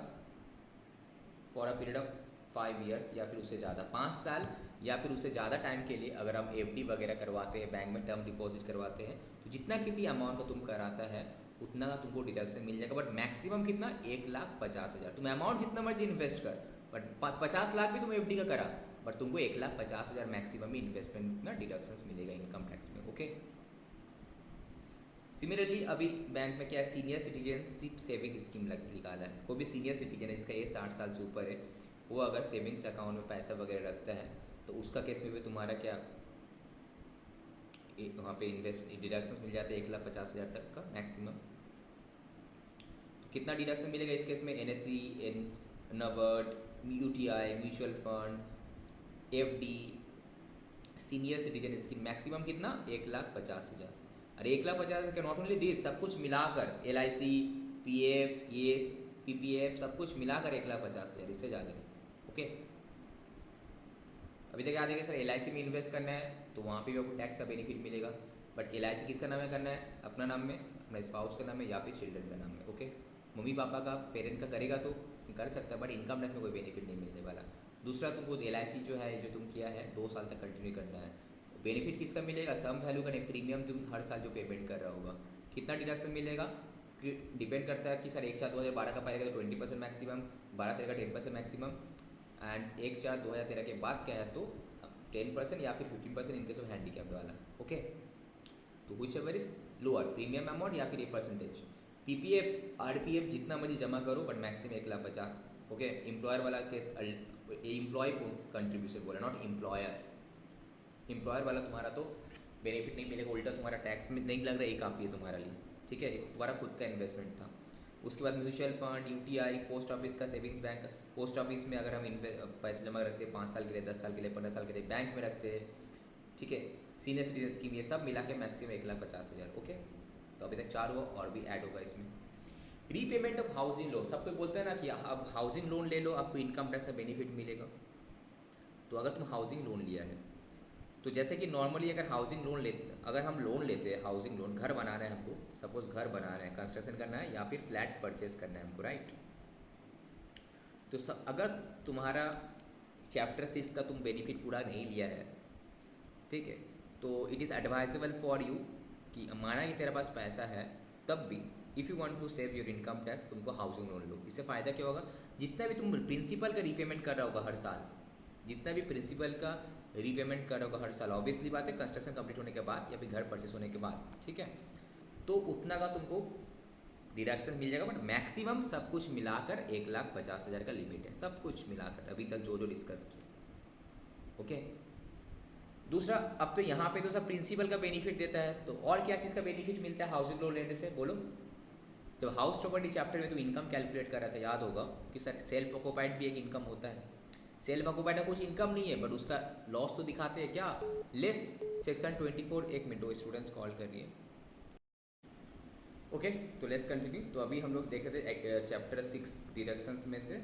for a period of 5 years या फिर उससे ज़्यादा, 5 साल या फिर उससे ज़्यादा टाइम के लिए अगर हम FD वगैरह करवाते हैं, बैंक में टर्म डिपॉजिट करवाते हैं, तो जितना की भी अमाउंट का तुम कराता है उतना का तुमको डिडक्शन मिल जाएगा। बट मैक्सिमम कितना, 1,50,000। तुम अमाउंट जितना मर्जी इन्वेस्ट कर, बट 50 लाख भी तुम FD का करा, बट तुमको 1,50,000 मैक्सिमम ही इन्वेस्टमेंट ना डिडक्शन मिलेगा इनकम टैक्स में। ओके, सिमिलरली अभी बैंक में क्या है, सीनियर सिटीजनशिप सेविंग स्कीम निकाला है। कोई भी सीनियर सिटीजन है जिसका एज 60 साल से ऊपर है, वो अगर सेविंग्स अकाउंट में पैसा वगैरह रखता है तो उसका केस में भी तुम्हारा क्या वहाँ पे इन्वेस्ट डिडक्शंस मिल जाते हैं 1,50,000 तक का मैक्सिमम। तो कितना डिडक्शन मिलेगा इस केस में? NSE, नवर्ड, UTI, mutual fund, FD, senior citizen scheme, maximum कितना? 1,50,000। और 1,50,000 के नॉट ओनली दिस, सब कुछ मिलाकर LIC, PF, ये PPF सब कुछ मिलाकर 1,50,000, इससे ज़्यादा नहीं। ओके, अभी तक याद है कि सर LIC में इन्वेस्ट करना है तो वहाँ पे भी आपको टैक्स का बेनिफिट मिलेगा, बट LIC किसका नाम में करना है? अपना नाम में, अपना स्पाउस का नाम में या फिर चिल्ड्रन का नाम में। ओके, मम्मी पापा का, पेरेंट का करेगा तो कर सकता है, बट इनकम टैक्स में कोई बेनिफिट नहीं मिलने वाला। दूसरा, तुमको LIC जो है, जो तुम किया है 2 साल तक कंटिन्यू करना है। बेनिफिट किसका मिलेगा? सम वैल्यू का नहीं, प्रीमियम तुम हर साल जो पेमेंट कर रहा होगा। कितना डिडक्शन मिलेगा डिपेंड करता है कि सर 1/4/2012 का पाएगा तो 20% मैक्सिमम, 12/13 का 10% मैक्सिमम, एंड 1/4/2013 के बाद क्या है तो 10% या फिर 15% इनकेस ऑफ हैंडीकैप्ड वाला। ओके, तो which ever is lower, premium amount या फिर ये परसेंटेज। PPF, RPF जितना मर्जी जमा करो बट मैक्सिमम 1,50,000। ओके, एम्प्लॉयर वाला केस, एम्प्लॉय को कंट्रीब्यूशन बोला, नॉट एम्प्लॉयर। एम्प्लॉयर वाला तुम्हारा तो बेनिफिट नहीं मिलेगा, उल्टा तुम्हारा टैक्स में नहीं लग रहा है, ये काफ़ी है तुम्हारे लिए। ठीक है, एक तुम्हारा खुद का इन्वेस्टमेंट था। उसके बाद mutual fund, UTI, post office का सेविंग्स बैंक। पोस्ट ऑफिस में अगर हम पैसे जमा रखते हैं 5 साल के लिए, 10 साल के लिए, 15 साल के लिए, बैंक में रखते हैं। ठीक है, सीनियर सिटीजन स्कीम, ये सब मिला के मैक्सिमम 1,50,000। ओके, तो अभी तक 4 हुआ और भी ऐड होगा इसमें। रीपेमेंट ऑफ हाउसिंग लोन, सब कोई बोलते हैं ना कि अब हाउसिंग लोन ले लो आपको इनकम टैक्स का बेनिफिट मिलेगा। तो अगर तुम हाउसिंग लोन लिया है तो जैसे कि नॉर्मली अगर हाउसिंग लोन अगर हम लोन लेते हैं, हाउसिंग लोन, घर बना रहे हैं हमको, सपोज घर बना रहे हैं, कंस्ट्रक्शन करना है या फिर फ्लैट परचेस करना है हमको, राइट। तो अगर तुम्हारा चैप्टर 6 का तुम बेनिफिट पूरा नहीं लिया है, ठीक है, तो it is advisable for you कि माना कि तेरे पास पैसा है, तब भी if you want to save your income tax, तुमको हाउसिंग लोन लो। इससे फ़ायदा क्या होगा? जितना भी तुम प्रिंसिपल का रीपेमेंट कर रहा होगा हर साल, जितना भी प्रिंसिपल का रीपेमेंट कर रहा होगा हर साल, ऑब्वियसली बात है कंस्ट्रक्शन कंप्लीट होने के बाद या फिर घर परचेस होने के बाद, ठीक है, तो उतना का तुमको डिडक्शन मिल जाएगा। बट मैक्सिमम सब कुछ मिलाकर 1,50,000 का लिमिट है, सब कुछ मिलाकर अभी तक जो जो डिस्कस किया। ओके, दूसरा, अब तो यहाँ पे तो सब प्रिंसिपल का बेनिफिट देता है, तो और क्या चीज़ का बेनिफिट मिलता है हाउसिंग लोन लेने से? बोलो। जब हाउस प्रॉपर्टी चैप्टर में तो इनकम कैलकुलेट कर रहा था, याद होगा कि सर सेल्फ ऑक्यूपाइड भी एक इनकम होता है। सेल्फ ऑक्यूपाइड का कुछ इनकम नहीं है बट उसका लॉस तो दिखाते हैं क्या? Less section 24। एक मिनट, वो स्टूडेंट्स कॉल कर रही है। ओके, तो लेट्स कंटिन्यू। तो अभी हम लोग देख रहे थे चैप्टर 6 डिडक्शंस में से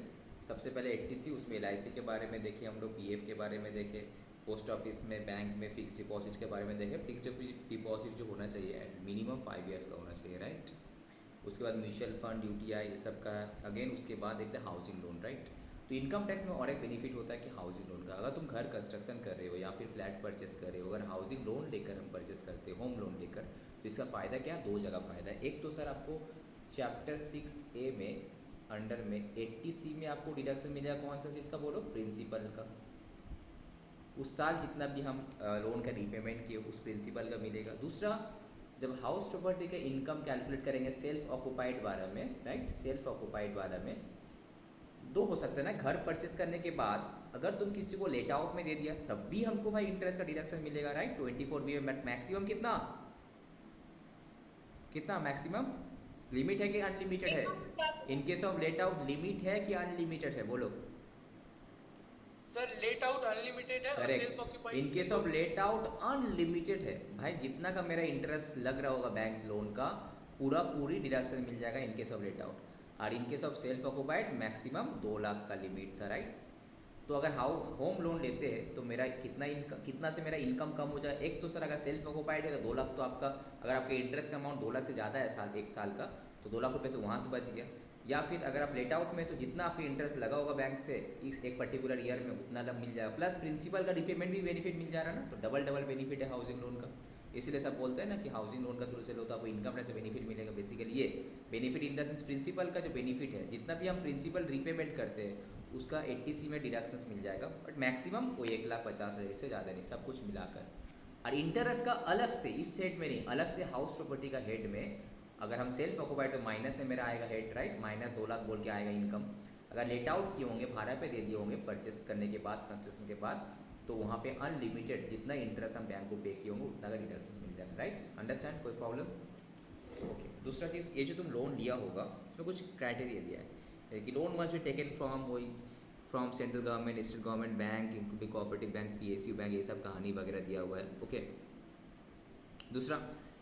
सबसे पहले 80C, उसमें LIC के बारे में देखे हम लोग, PF के बारे में देखे, पोस्ट ऑफिस में, बैंक में फिक्स डिपॉजिट के बारे में देखे। फिक्स डिपॉजिट जो होना चाहिए मिनिमम 5 ईयर्स का होना चाहिए, राइट। उसके बाद म्यूचुअल फंड, UTI, ये सब का अगेन। उसके बाद एक हाउसिंग लोन, राइट। तो इनकम टैक्स में और एक बेनिफिट होता है कि हाउसिंग लोन का, अगर तुम घर कंस्ट्रक्शन कर रहे हो या फिर फ्लैट परचेस कर रहे हो, अगर हाउसिंग लोन लेकर हम परचेस करते हैं, होम लोन लेकर, तो इसका फ़ायदा क्या है? 2 जगह फ़ायदा है। एक तो सर आपको चैप्टर 6A में अंडर में 80C में आपको डिडक्शन मिलेगा, कौन सा चीज़ का बोलो? प्रिंसिपल का। उस साल जितना भी हम लोन का रीपेमेंट किए उस प्रिंसिपल का मिलेगा। दूसरा, जब हाउस प्रॉपर्टी का इनकम कैलकुलेट करेंगे सेल्फ ऑक्यूपाइड वाला में, राइट, सेल्फ ऑक्यूपाइड वाला में 2 हो सकता है ना, घर परचेस करने के बाद अगर तुम किसी को लेट आउट में दे दिया तब भी हमको भाई इंटरेस्ट का डिडक्शन मिलेगा, राइट। 24B में मैक्सिमम कितना कितना मैक्सिमम लिमिट है कि अनलिमिटेड है? इन case of let out limit है कि अनलिमिटेड है? बोलो सर, लेट आउट अनलिमिटेड है और self occupied in case of let out unlimited है। भाई जितना का मेरा इंटरेस्ट लग रहा होगा बैंक लोन का, पूरी डिडक्शन मिल जाएगा in case of let out. और in case of self occupied maximum 2 lakh का लिमिट था, राइट। तो अगर होम लोन लेते हैं तो मेरा कितना से मेरा इनकम कम हो जाए? एक तो सर अगर सेल्फ ऑक्यूपाइड है तो 2 लाख तो आपका, अगर आपके इंटरेस्ट का अमाउंट 2 लाख से ज़्यादा है एक साल का, तो 2 लाख रुपये से वहाँ से बच गया। या फिर अगर आप लेट आउट में तो जितना आपके इंटरेस्ट लगा होगा बैंक से इस एक पर्टिकुलर ईयर में उतना मिल जाएगा, प्लस प्रिंसिपल का रिपेमेंट भी बेनिफिट मिल जा रहा है ना, तो डबल बेनिफिट है हाउसिंग लोन का। इसीलिए सब बोलते हैं ना कि हाउसिंग लोन का थ्रू से लो तो आपको इनकम टैक्स से बेनिफिट मिलेगा। बेसिकली ये benefit in the sense principal का जो बेनिफिट है, जितना भी हम प्रिंसिपल रीपेमेंट करते हैं उसका 80C में डिडक्शंस मिल जाएगा, बट मैक्सिमम कोई 1,50,000, इससे ज़्यादा नहीं, सब कुछ मिलाकर। और इंटरेस्ट का अलग से इस हेड में नहीं, अलग से हाउस प्रॉपर्टी का हेड में, अगर हम सेल्फ ऑक्यूपाइड तो माइनस में मेरा आएगा हेड, राइट, -2 लाख बोल के आएगा इनकम। अगर लेट आउट किए होंगे, भाड़ा पे दे दिए होंगे परचेस करने के बाद, कंस्ट्रक्शन के बाद, तो वहाँ पे अनलिमिटेड जितना इंटरेस्ट हम बैंक को पे किए होंगे उतना का डिडक्शन मिल जाएगा, राइट? अंडरस्टैंड? कोई प्रॉब्लम? ओके। दूसरा चीज़, ये जो तुम लोन लिया होगा इसमें कुछ क्राइटेरिया दिया है कि loan must be taken from central government, state government bank, including cooperative bank, PSU bank, ये सब कहानी वगैरह दिया हुआ है। ओके। दूसरा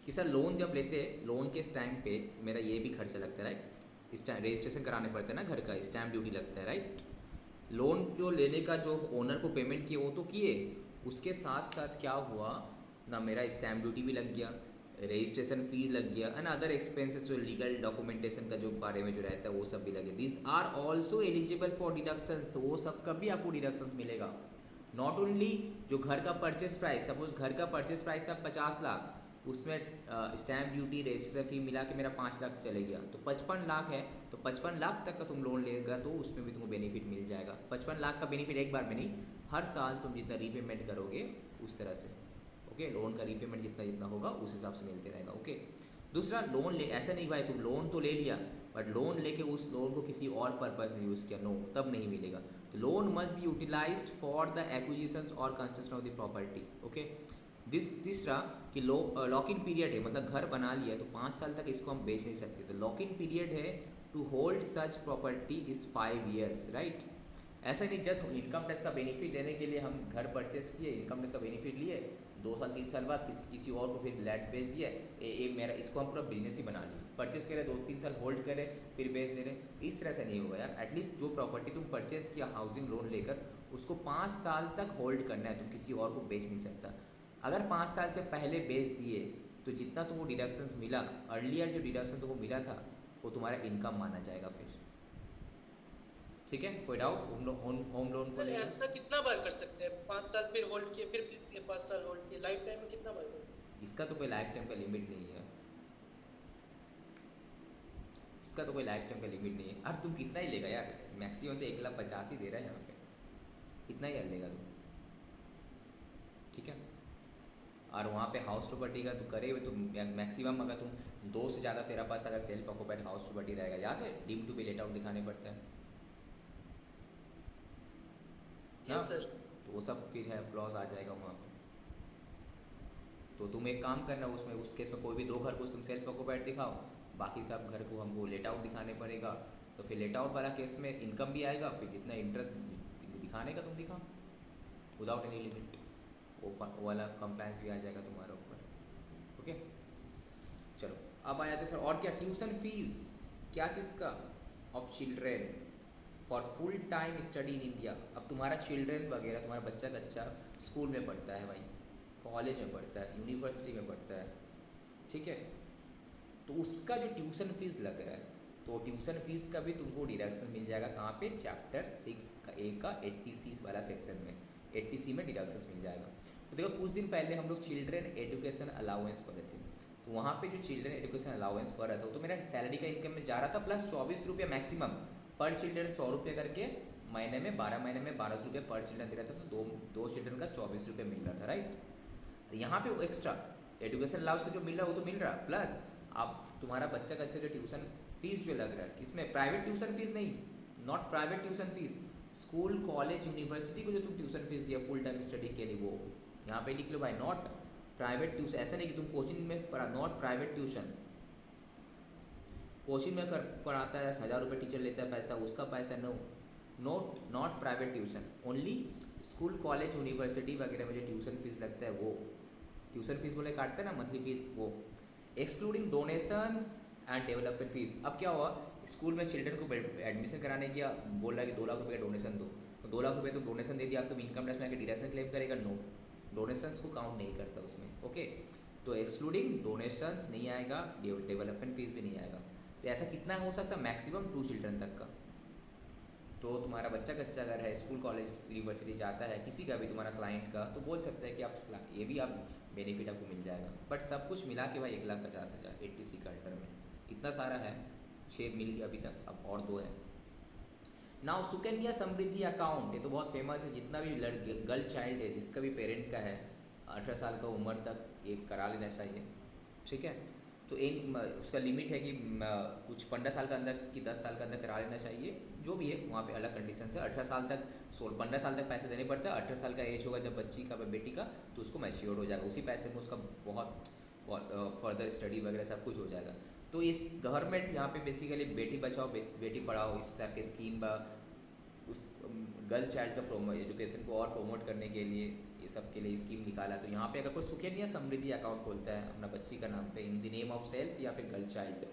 कि सर लोन जब लेते हैं, लोन के टाइम पे मेरा ये भी खर्चा लगता है, राइट? रजिस्ट्रेशन कराने पड़ता है ना घर का, स्टैम्प ड्यूटी लगता है, राइट? लोन जो लेने का जो ओनर को पेमेंट किए वो तो किए, उसके साथ साथ क्या हुआ ना, मेरा स्टैम्प ड्यूटी भी लग गया, रजिस्ट्रेशन फीस लग गया, एंड अदर एक्सपेंसेस जो लीगल डॉक्यूमेंटेशन का जो बारे में जो रहता है वो सब भी लगे। This are also eligible for deductions, तो वो सब का भी आपको डिडक्शंस मिलेगा। नॉट ओनली जो घर का परचेस प्राइस, सपोज घर का परचेस प्राइस था 50 लाख, उसमें स्टैम्प ड्यूटी रजिस्ट्रेशन फी मिला के मेरा 5 लाख चले गया, तो 55 लाख है, तो 55 लाख तक का तुम लोन लेगा तो उसमें भी तुमको बेनिफिट मिल जाएगा। 55 लाख का बेनिफिट एक बार में नहीं, हर साल तुम जितना रीपेमेंट करोगे उस तरह से। ओके, लोन का रीपेमेंट जितना जितना होगा उस हिसाब से मिलते रहेगा। ओके। दूसरा, लोन ले, ऐसा नहीं भाई तुम लोन तो ले लिया बट लोन लेके उस लोन को किसी और पर्पज में यूज़ किया, नो, तब नहीं मिलेगा। तो loan must be utilised for the acquisitions और construction of the property. Okay. तीसरा कि लॉक इन पीरियड है, मतलब घर बना लिया तो 5 साल तक इसको हम बेच नहीं सकते, तो लॉक इन पीरियड है to hold such property is 5 years, right? ऐसा नहीं जस्ट इनकम टैक्स का बेनिफिट लेने के लिए हम घर परचेस किए, इनकम टैक्स का बेनिफिट लिए, 2 साल 3 साल बाद किसी और को फिर लैंड बेच दिया, ये मेरा, इसको हम पूरा बिजनेस ही बना लिया, परचेस करे 2-3 साल होल्ड करे फिर बेच दे रहे, इस तरह से नहीं होगा यार। एटलीस्ट जो प्रॉपर्टी तुम परचेस किया हाउसिंग लोन लेकर, उसको 5 साल तक होल्ड करना है, तुम किसी और को बेच नहीं सकता। अगर 5 साल से पहले बेच दिए तो जितना तुमको डिडक्शंस मिला, अर्लियर जो डिडक्शन तुमको मिला था वो तुम्हारा इनकम माना जाएगा फिर। ठीक है, कोई डाउट? होम लोन को सर लेकर ऐसा कितना बार कर सकते हैं? 5 साल फिर होल्ड किए, फिर बेच दिए, 5 साल होल्ड किए, लाइफ टाइम में कितना बार कर सकते हैं? इसका तो कोई लाइफ टाइम का लिमिट नहीं है, इसका तो कोई लाइफ टाइम का लिमिट नहीं है। अरे तुम कितना ही लेगा यार, मैक्सिमम तो 1,50,000 ही दे रहा है यहाँ पे, इतना ही यार लेगा तुम। ठीक है। और वहाँ पे हाउस प्रॉपर्टी का तो करे हुए तो मैक्सिमम अगर तुम 2 से ज़्यादा तेरा पास अगर सेल्फ ऑक्यूपाइड हाउस प्रॉपर्टी रहेगा, याद है deem to be let out दिखाने पड़ता है ना, यस सर। तो वो सब फिर है क्लॉज आ जाएगा वहाँ पे। तो तुम एक काम करना, उसमें उस केस में कोई भी 2 घर को तुम सेल्फ ऑक्यूपाइड दिखाओ, बाकी सब घर को हमको लेट आउट दिखाने पड़ेगा, तो फिर लेट आउट वाला केस में इनकम भी आएगा, फिर जितना इंटरेस्ट दिखाने का तुम दिखाओ विदाउट एनी लिमिट, वो वाला कंप्लायंस भी आ जाएगा तुम्हारे ऊपर। ओके, चलो अब आ जाते हैं सर, और क्या? ट्यूशन फीस क्या चीज़ का? Of children for full time study in India. अब तुम्हारा चिल्ड्रेन वगैरह, तुम्हारा बच्चा कच्चा स्कूल में पढ़ता है भाई, कॉलेज में पढ़ता है, यूनिवर्सिटी में पढ़ता है, ठीक है, तो उसका जो ट्यूशन फीस लग रहा है, तो ट्यूशन फीस का भी तुमको डिडक्शन मिल जाएगा। कहाँ पे? चैप्टर 6 का ए का 80C वाला सेक्शन में, 80C में डिडक्शन मिल जाएगा। तो देखो कुछ दिन पहले हम लोग चिल्ड्रेन एजुकेशन अलाउंस पढ़े थे, तो वहाँ पे जो चिल्ड्रेन एजुकेशन अलाउंस पढ़ रहा था वो तो मेरा सैलरी का इनकम में जा रहा था, प्लस 24 रुपये मैक्सिमम पर चिल्ड्रन, 100 रुपये करके महीने में, 12 महीने में 1200 रुपये पर चिल्ड्रन दे रहा था, तो दो चिल्ड्रन का 24 रुपये मिल रहा था, राइट? यहाँ पे वो एक्स्ट्रा एजुकेशन अलाउंस का जो मिल रहा है वो तो मिल रहा, प्लस अब तुम्हारा बच्चा कच्चा जो ट्यूशन फीस जो लग रहा है, किसमें? प्राइवेट ट्यूशन फीस नहीं, not private tuition fees, school college university को जो तुम ट्यूशन फीस दिया फुल टाइम स्टडी के लिए, वो यहाँ पे लिख लो भाई, नॉट प्राइवेट ट्यूशन। ऐसा नहीं कि तुम कोचिंग में पढ़ा, नॉट प्राइवेट ट्यूशन, कोचिंग में कर पढ़ाता है 1000 रुपये टीचर लेता है पैसा, उसका पैसा no, not private tuition, only school college university वगैरह में जो ट्यूशन फीस लगता है वो ट्यूशन फीस बोले काटते हैं ना, मंथली फीस, वो excluding donations and development fees. अब क्या हुआ, स्कूल में चिल्ड्रन को एडमिशन कराने गया, बोल रहा है कि 2 लाख रुपये का डोनेशन दो, तो 2 लाख रुपये तुम डोनेशन दे दिया, अब तुम इनकम टैक्स में आके डिडक्शन क्लेम करेगा, नो, डोनेशंस को काउंट नहीं करता उसमें। ओके, तो एक्सक्लूडिंग डोनेशंस नहीं आएगा, डेवलपमेंट फीस भी नहीं आएगा। तो ऐसा कितना हो सकता है? मैक्सिमम 2 चिल्ड्रन तक का। तो तुम्हारा बच्चा कच्चा अगर है, स्कूल कॉलेज यूनिवर्सिटी जाता है, किसी का भी तुम्हारा क्लाइंट का, तो बोल सकते हैं कि आप ये भी आप बेनिफिट आपको मिल जाएगा। बट सब कुछ मिला के भाई 1,50,000 80C का अंडर में, इतना सारा है, 6 मिल गया अभी तक, अब और 2 है। नाउ सुकन्या समृद्धि अकाउंट, ये तो बहुत फेमस है, जितना भी गर्ल चाइल्ड है, जिसका भी पेरेंट का है 18 साल का उम्र तक ये करा लेना चाहिए, ठीक है। तो उसका लिमिट है कि कुछ 15 साल के अंदर कि 10 साल के अंदर करा लेना चाहिए, जो भी है वहाँ पे अलग कंडीशन है। 18 साल तक 15 साल तक पैसे देने पड़ते हैं। 18 साल का एज होगा जब बच्ची का बेटी का, तो उसको मैच्योर हो जाएगा, उसी पैसे में उसका बहुत फर्दर स्टडी वगैरह सब कुछ हो जाएगा। तो इस गवर्नमेंट यहाँ पे बेसिकली बेटी बचाओ बेटी पढ़ाओ इस टाइप के स्कीम उस गर्ल चाइल्ड का एजुकेशन को और प्रमोट करने के लिए ये सब के लिए स्कीम निकाला। तो यहाँ पे अगर कोई सुकन्या समृद्धि अकाउंट खोलता है अपना बच्ची का नाम पे in the name of self या फिर गर्ल चाइल्ड,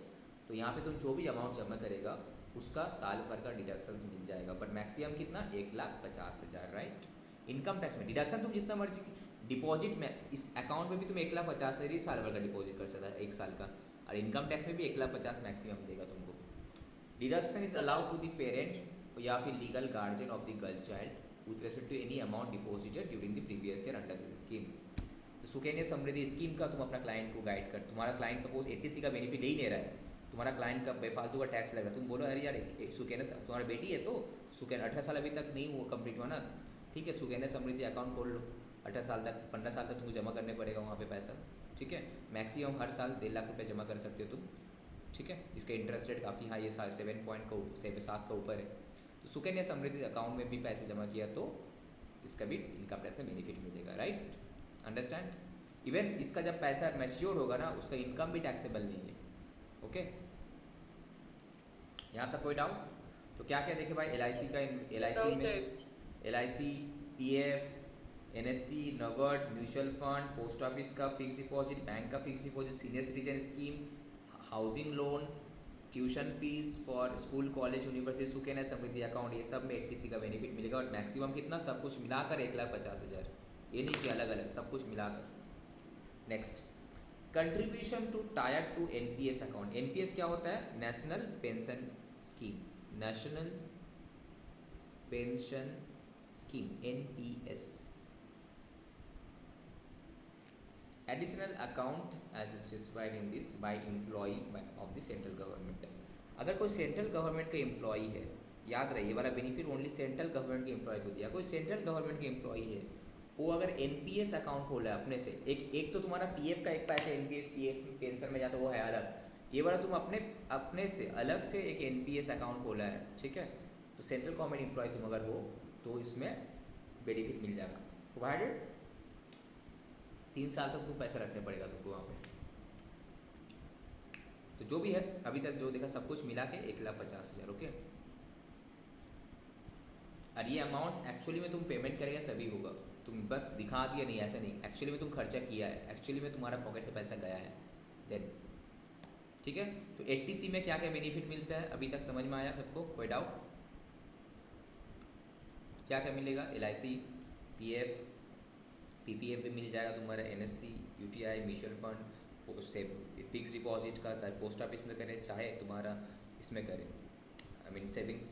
तो यहाँ पे तुम जो भी अमाउंट जमा करेगा उसका साल भर का डिडक्शन मिल जाएगा, बट मैक्सिमम कितना 1,50,000, राइट। इनकम टैक्स में डिडक्शन तुम जितना मर्जी, डिपॉजिट में इस अकाउंट में भी तुम 1,50,000 ही साल भर का डिपॉजिट कर सकता है 1 साल का, और इनकम टैक्स में भी 1,50,000 मैक्सिमम देगा तुमको। Deduction is allowed to the parents या फिर legal guardian of the girl child with respect to any amount deposited during the previous year under this scheme। तो सुकन्या समृद्धि स्कीम का तुम अपना क्लाइंट को गाइड कर, तुम्हारा क्लाइंट सपोज 80C का बेनिफिट नहीं ले रहा है, तुम्हारा क्लाइंट का बेफालतू का टैक्स लग रहा है, तुम बोलो अरे यार सुकन्या तुम्हारा बेटी है तो सुकन्या 18 साल अभी तक नहीं हुआ कंप्लीट हुआ ना, ठीक है सुकन्या समृद्धि अकाउंट खोल लो, 18 साल तक 15 साल तक तुमको जमा करने पड़ेगा वहाँ पे पैसा, ठीक है। मैक्सिमम हर साल 1.5 लाख रुपये जमा कर सकते हो तुम, ठीक है। इसका इंटरेस्ट रेट काफ़ी हाई है, 7 का ऊपर है। तो सुकन्या समृद्धि अकाउंट में भी पैसे जमा किया तो इसका भी इनकम टैक्स से बेनिफिट मिलेगा, राइट, अंडरस्टैंड। इवन इसका जब पैसा मैच्योर होगा ना उसका इनकम भी टैक्सेबल नहीं है, ओके। यहाँ तक कोई डाउट? तो क्या क्या देखे भाई, LIC का, LIC में LIC, PF, NSC, नगद, म्यूचुअल फंड, पोस्ट ऑफिस का फिक्स डिपॉजिट, बैंक का fix deposit, senior citizen scheme, housing loan, tuition fees for school college university, Sukanya Samriddhi account, ये सब में 80C का बेनिफिट मिलेगा। और मैक्सिमम कितना, सब कुछ मिलाकर 1,50,000, ये नहीं कि अलग अलग, सब कुछ मिलाकर। Next, contribution to tier two NPS account. NPS क्या होता है? National pension scheme, national pension scheme, NPS, additional account as specified in this by employee of the central government. अगर कोई सेंट्रल गवर्नमेंट का एम्प्लॉई है, याद रहे ये वाला बेनिफिट ओनली सेंट्रल गवर्नमेंट के एम्प्लॉय को दिया। कोई सेंट्रल गवर्नमेंट के एम्प्लॉई है, वो अगर NPS अकाउंट खोला है अपने से, एक तो तुम्हारा PF का एक पैसा NPS PF पेंशन में जाता है वो है अलग, ये वाला तुम अपने से अलग से एक NPS अकाउंट खोला है, ठीक है। तो सेंट्रल गवर्नमेंट एम्प्लॉय तुम अगर हो तो इसमें बेनिफिट मिल जाएगा, प्रोवाइडेड 3 साल तक तुम पैसा रखने पड़ेगा तुमको वहाँ पे। तो जो भी है अभी तक जो देखा सब कुछ मिला के 1,50,000, ओके। और ये अमाउंट एक्चुअली में तुम पेमेंट करेगा तभी होगा, तुम बस दिखा दिया नहीं, ऐसा नहीं, एक्चुअली में तुम खर्चा किया है, एक्चुअली में तुम्हारा पॉकेट से पैसा गया है देन, ठीक है। तो 80C में क्या क्या बेनिफिट मिलता है अभी तक समझ में आया सबको? कोई डाउट? क्या क्या मिलेगा? LIC, PF, PPF भी मिल जाएगा तुम्हारा, NSC, UTI, म्यूचुअल फंड, से फिक्स डिपॉजिट का पोस्ट ऑफिस में करें चाहे तुम्हारा इसमें करें, आई मीन सेविंग्स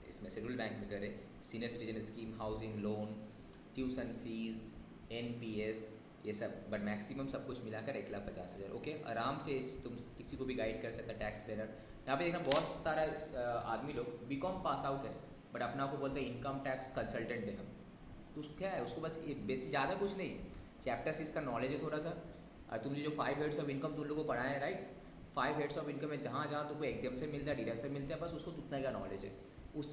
इसमें शेड्यूल बैंक में करें, senior citizen scheme, housing loan, tuition fees, NPS, ये सब, बट मैक्सिमम सब कुछ मिलाकर 1,50,000, ओके। आराम से तुम किसी को भी गाइड कर सकते हैं, टैक्स पेयर। यहाँ पे देखना बहुत सारा आदमी लोग BCom पास आउट है बट अपना आपको बोलते हैं इनकम टैक्स कंसल्टेंट है हम, तो क्या है उसको बस बेसिक ज़्यादा कुछ नहीं, चैप्टर 6 का नॉलेज है थोड़ा सा, और तुमने जो 5 हेड्स ऑफ इनकम तुम लोगों को पढ़ाए हैं, राइट, 5 हेड्स ऑफ इनकम में जहाँ जहाँ तुमको एग्जाम्शन मिलता है, डिडक्शन मिलता है, बस उसको उतना का नॉलेज है, उस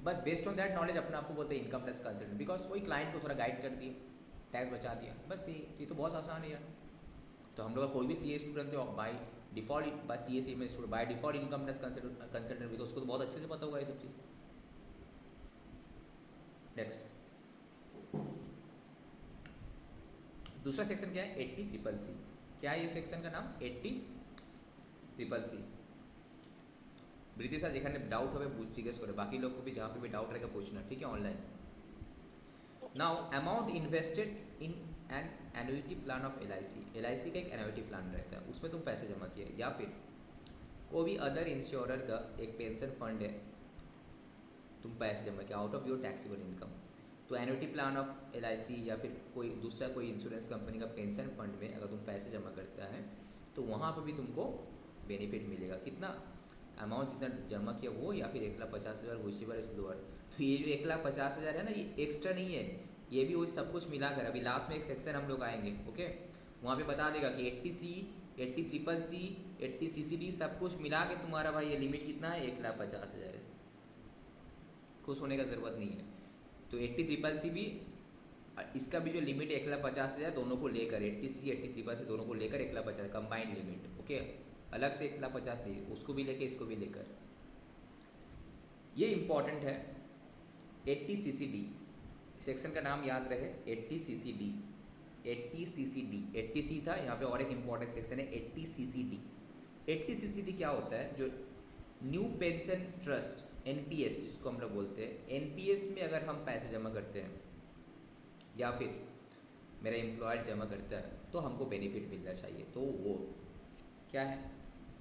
बस बेस्ड ऑन दैट नॉलेज अपने आपको बोलते हैं इनकम टैक्स कंसल्टेंट, बिकॉज वही क्लाइंट को थोड़ा गाइड कर दिए, टैक्स बचा दिया, बस ये तो बहुत आसान है यार। तो हम लोग का कोई भी CA स्टूडेंट है बाई डिफ़ॉल्ट, बस CA में student by default income tax consultant, because उसको तो बहुत अच्छे से पता होगा ये सब चीज़। नेक्स्ट, दूसरा सेक्शन क्या है? 80CCC। क्या है ये सेक्शन का नाम? 80CCC। ब्रिटिश सर যেখানে डाउट हो जिज्ञेस करो, बाकी लोग को भी जहाँ पे भी डाउट रहेगा पूछना, ठीक है, online. Now amount invested in an annuity plan of LIC का एक एन्युटी प्लान रहता है, उसमें तुम पैसे जमा किए, या फिर कोई भी अदर इंश्योरर का एक पेंशन फंड है, तुम पैसे जमा किए out of your taxable income, तो एन्युटी प्लान ऑफ LIC या फिर कोई दूसरा कोई इंश्योरेंस कंपनी का पेंशन फंड में अगर तुम पैसे जमा करता है तो वहाँ पर भी तुमको बेनिफिट मिलेगा। कितना अमाउंट जितना जमा किया वो, या फिर 1,50,000 व्हिचएवर इज लोअर। तो ये जो 1,50,000 है ना, ये एक्स्ट्रा नहीं है, ये भी वही सब कुछ मिलाकर, अभी लास्ट में एक सेक्शन हम लोग आएंगे, ओके, वहाँ पे बता देगा कि 80C 80CCC 80CCD सब कुछ मिला के तुम्हारा भाई ये लिमिट कितना है, 1,50,000 है। खुश होने का ज़रूरत नहीं है। तो 80CCC भी, इसका भी जो लिमिट है 1,50,000, दोनों को लेकर 80C 80CCC दोनों को लेकर 1,50,000 कंबाइंड लिमिट। ओके, अलग से 1,50,000 नहीं, उसको भी लेके इसको भी लेकर। ये इम्पॉर्टेंट है। 80CCD सेक्शन का नाम याद रहे, 80CCD 80CCD 80C था, यहाँ पे और एक इम्पॉर्टेंट सेक्शन है 80CCD। 80CCD क्या होता है, जो न्यू पेंशन ट्रस्ट NPS जिसको हम लोग बोलते हैं, NPS में अगर हम पैसे जमा करते हैं या फिर मेरा एम्प्लॉयर जमा करता है तो हमको बेनिफिट मिलना चाहिए। तो वो क्या है,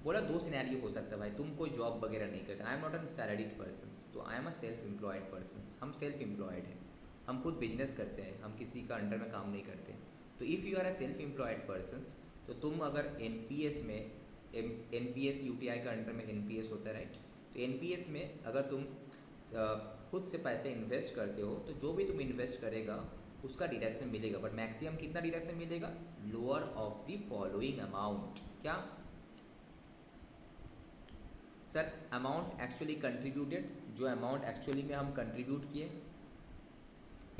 बोला 2 सिनेरियो हो सकता है भाई। तुम कोई जॉब वगैरह नहीं करते, I am not a salaried person, तो I am a self employed person. हम सेल्फ एम्प्लॉयड हैं, हम खुद बिजनेस करते हैं, हम किसी का अंडर में काम नहीं करते। तो if you are a self employed person, तो तुम अगर NPS में, NPS UTI का अंडर में NPS होता है राइट, तो NPS में अगर तुम खुद से पैसे इन्वेस्ट करते हो तो जो भी तुम इन्वेस्ट करेगा उसका डिडक्शन मिलेगा, बट मैक्सिमम कितना डिडक्शन मिलेगा, lower of the following amount. क्या सर, अमाउंट एक्चुअली कंट्रीब्यूटेड, जो अमाउंट एक्चुअली में हम कंट्रीब्यूट किए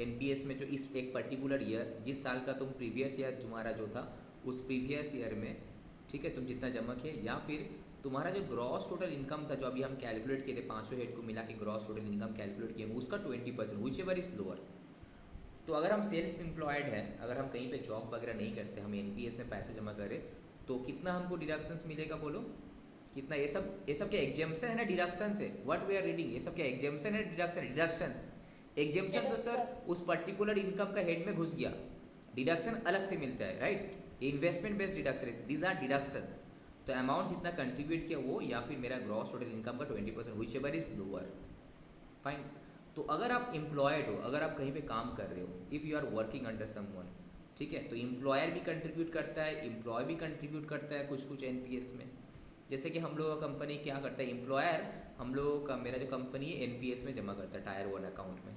NPS में, जो इस एक पर्टिकुलर ईयर, जिस साल का तुम प्रीवियस ईयर तुम्हारा जो था उस प्रीवियस ईयर में, ठीक है, तुम जितना जमा किए, या फिर तुम्हारा जो ग्रॉस टोटल इनकम था, जो अभी हम कैलकुलेट किए थे, पाँचों हेड को मिला के ग्रॉस टोटल इनकम कैलकुलेट किए, उसका 20%, विच एवर इज लोअर। तो अगर हम सेल्फ एम्प्लॉयड हैं, अगर हम कहीं पे जॉब वगैरह नहीं करते, हम NPS में पैसे जमा करें, तो कितना हमको डिडक्शंस मिलेगा बोलो, कितना? ये सब क्या एग्जाम्पशन है ना, डिडक्शन से, व्हाट वी आर रीडिंग, ये सब क्या एग्जाम्पशन है, डिडक्शंस। एग्जाम्पशन तो सर उस पर्टिकुलर इनकम का हेड में घुस गया, डिडक्शन अलग से मिलता है right, investment based deduction, these are deductions. तो अमाउंट जितना कंट्रीब्यूट किया वो, या फिर मेरा ग्रॉस टोटल इनकम का 20%, which ever is lower, fine. तो अगर आप एम्प्लॉयड हो, अगर आप कहीं पे काम कर रहे हो, if you are working under someone, ठीक है, तो एम्प्लॉयर भी कंट्रीब्यूट करता है, एम्प्लॉय भी कंट्रीब्यूट करता है कुछ NPS में। जैसे कि हम लोगों का कंपनी क्या करता है, एम्प्लॉयर हम लोगों का, मेरा जो कंपनी है NPS में जमा करता है, टायर 1 अकाउंट में।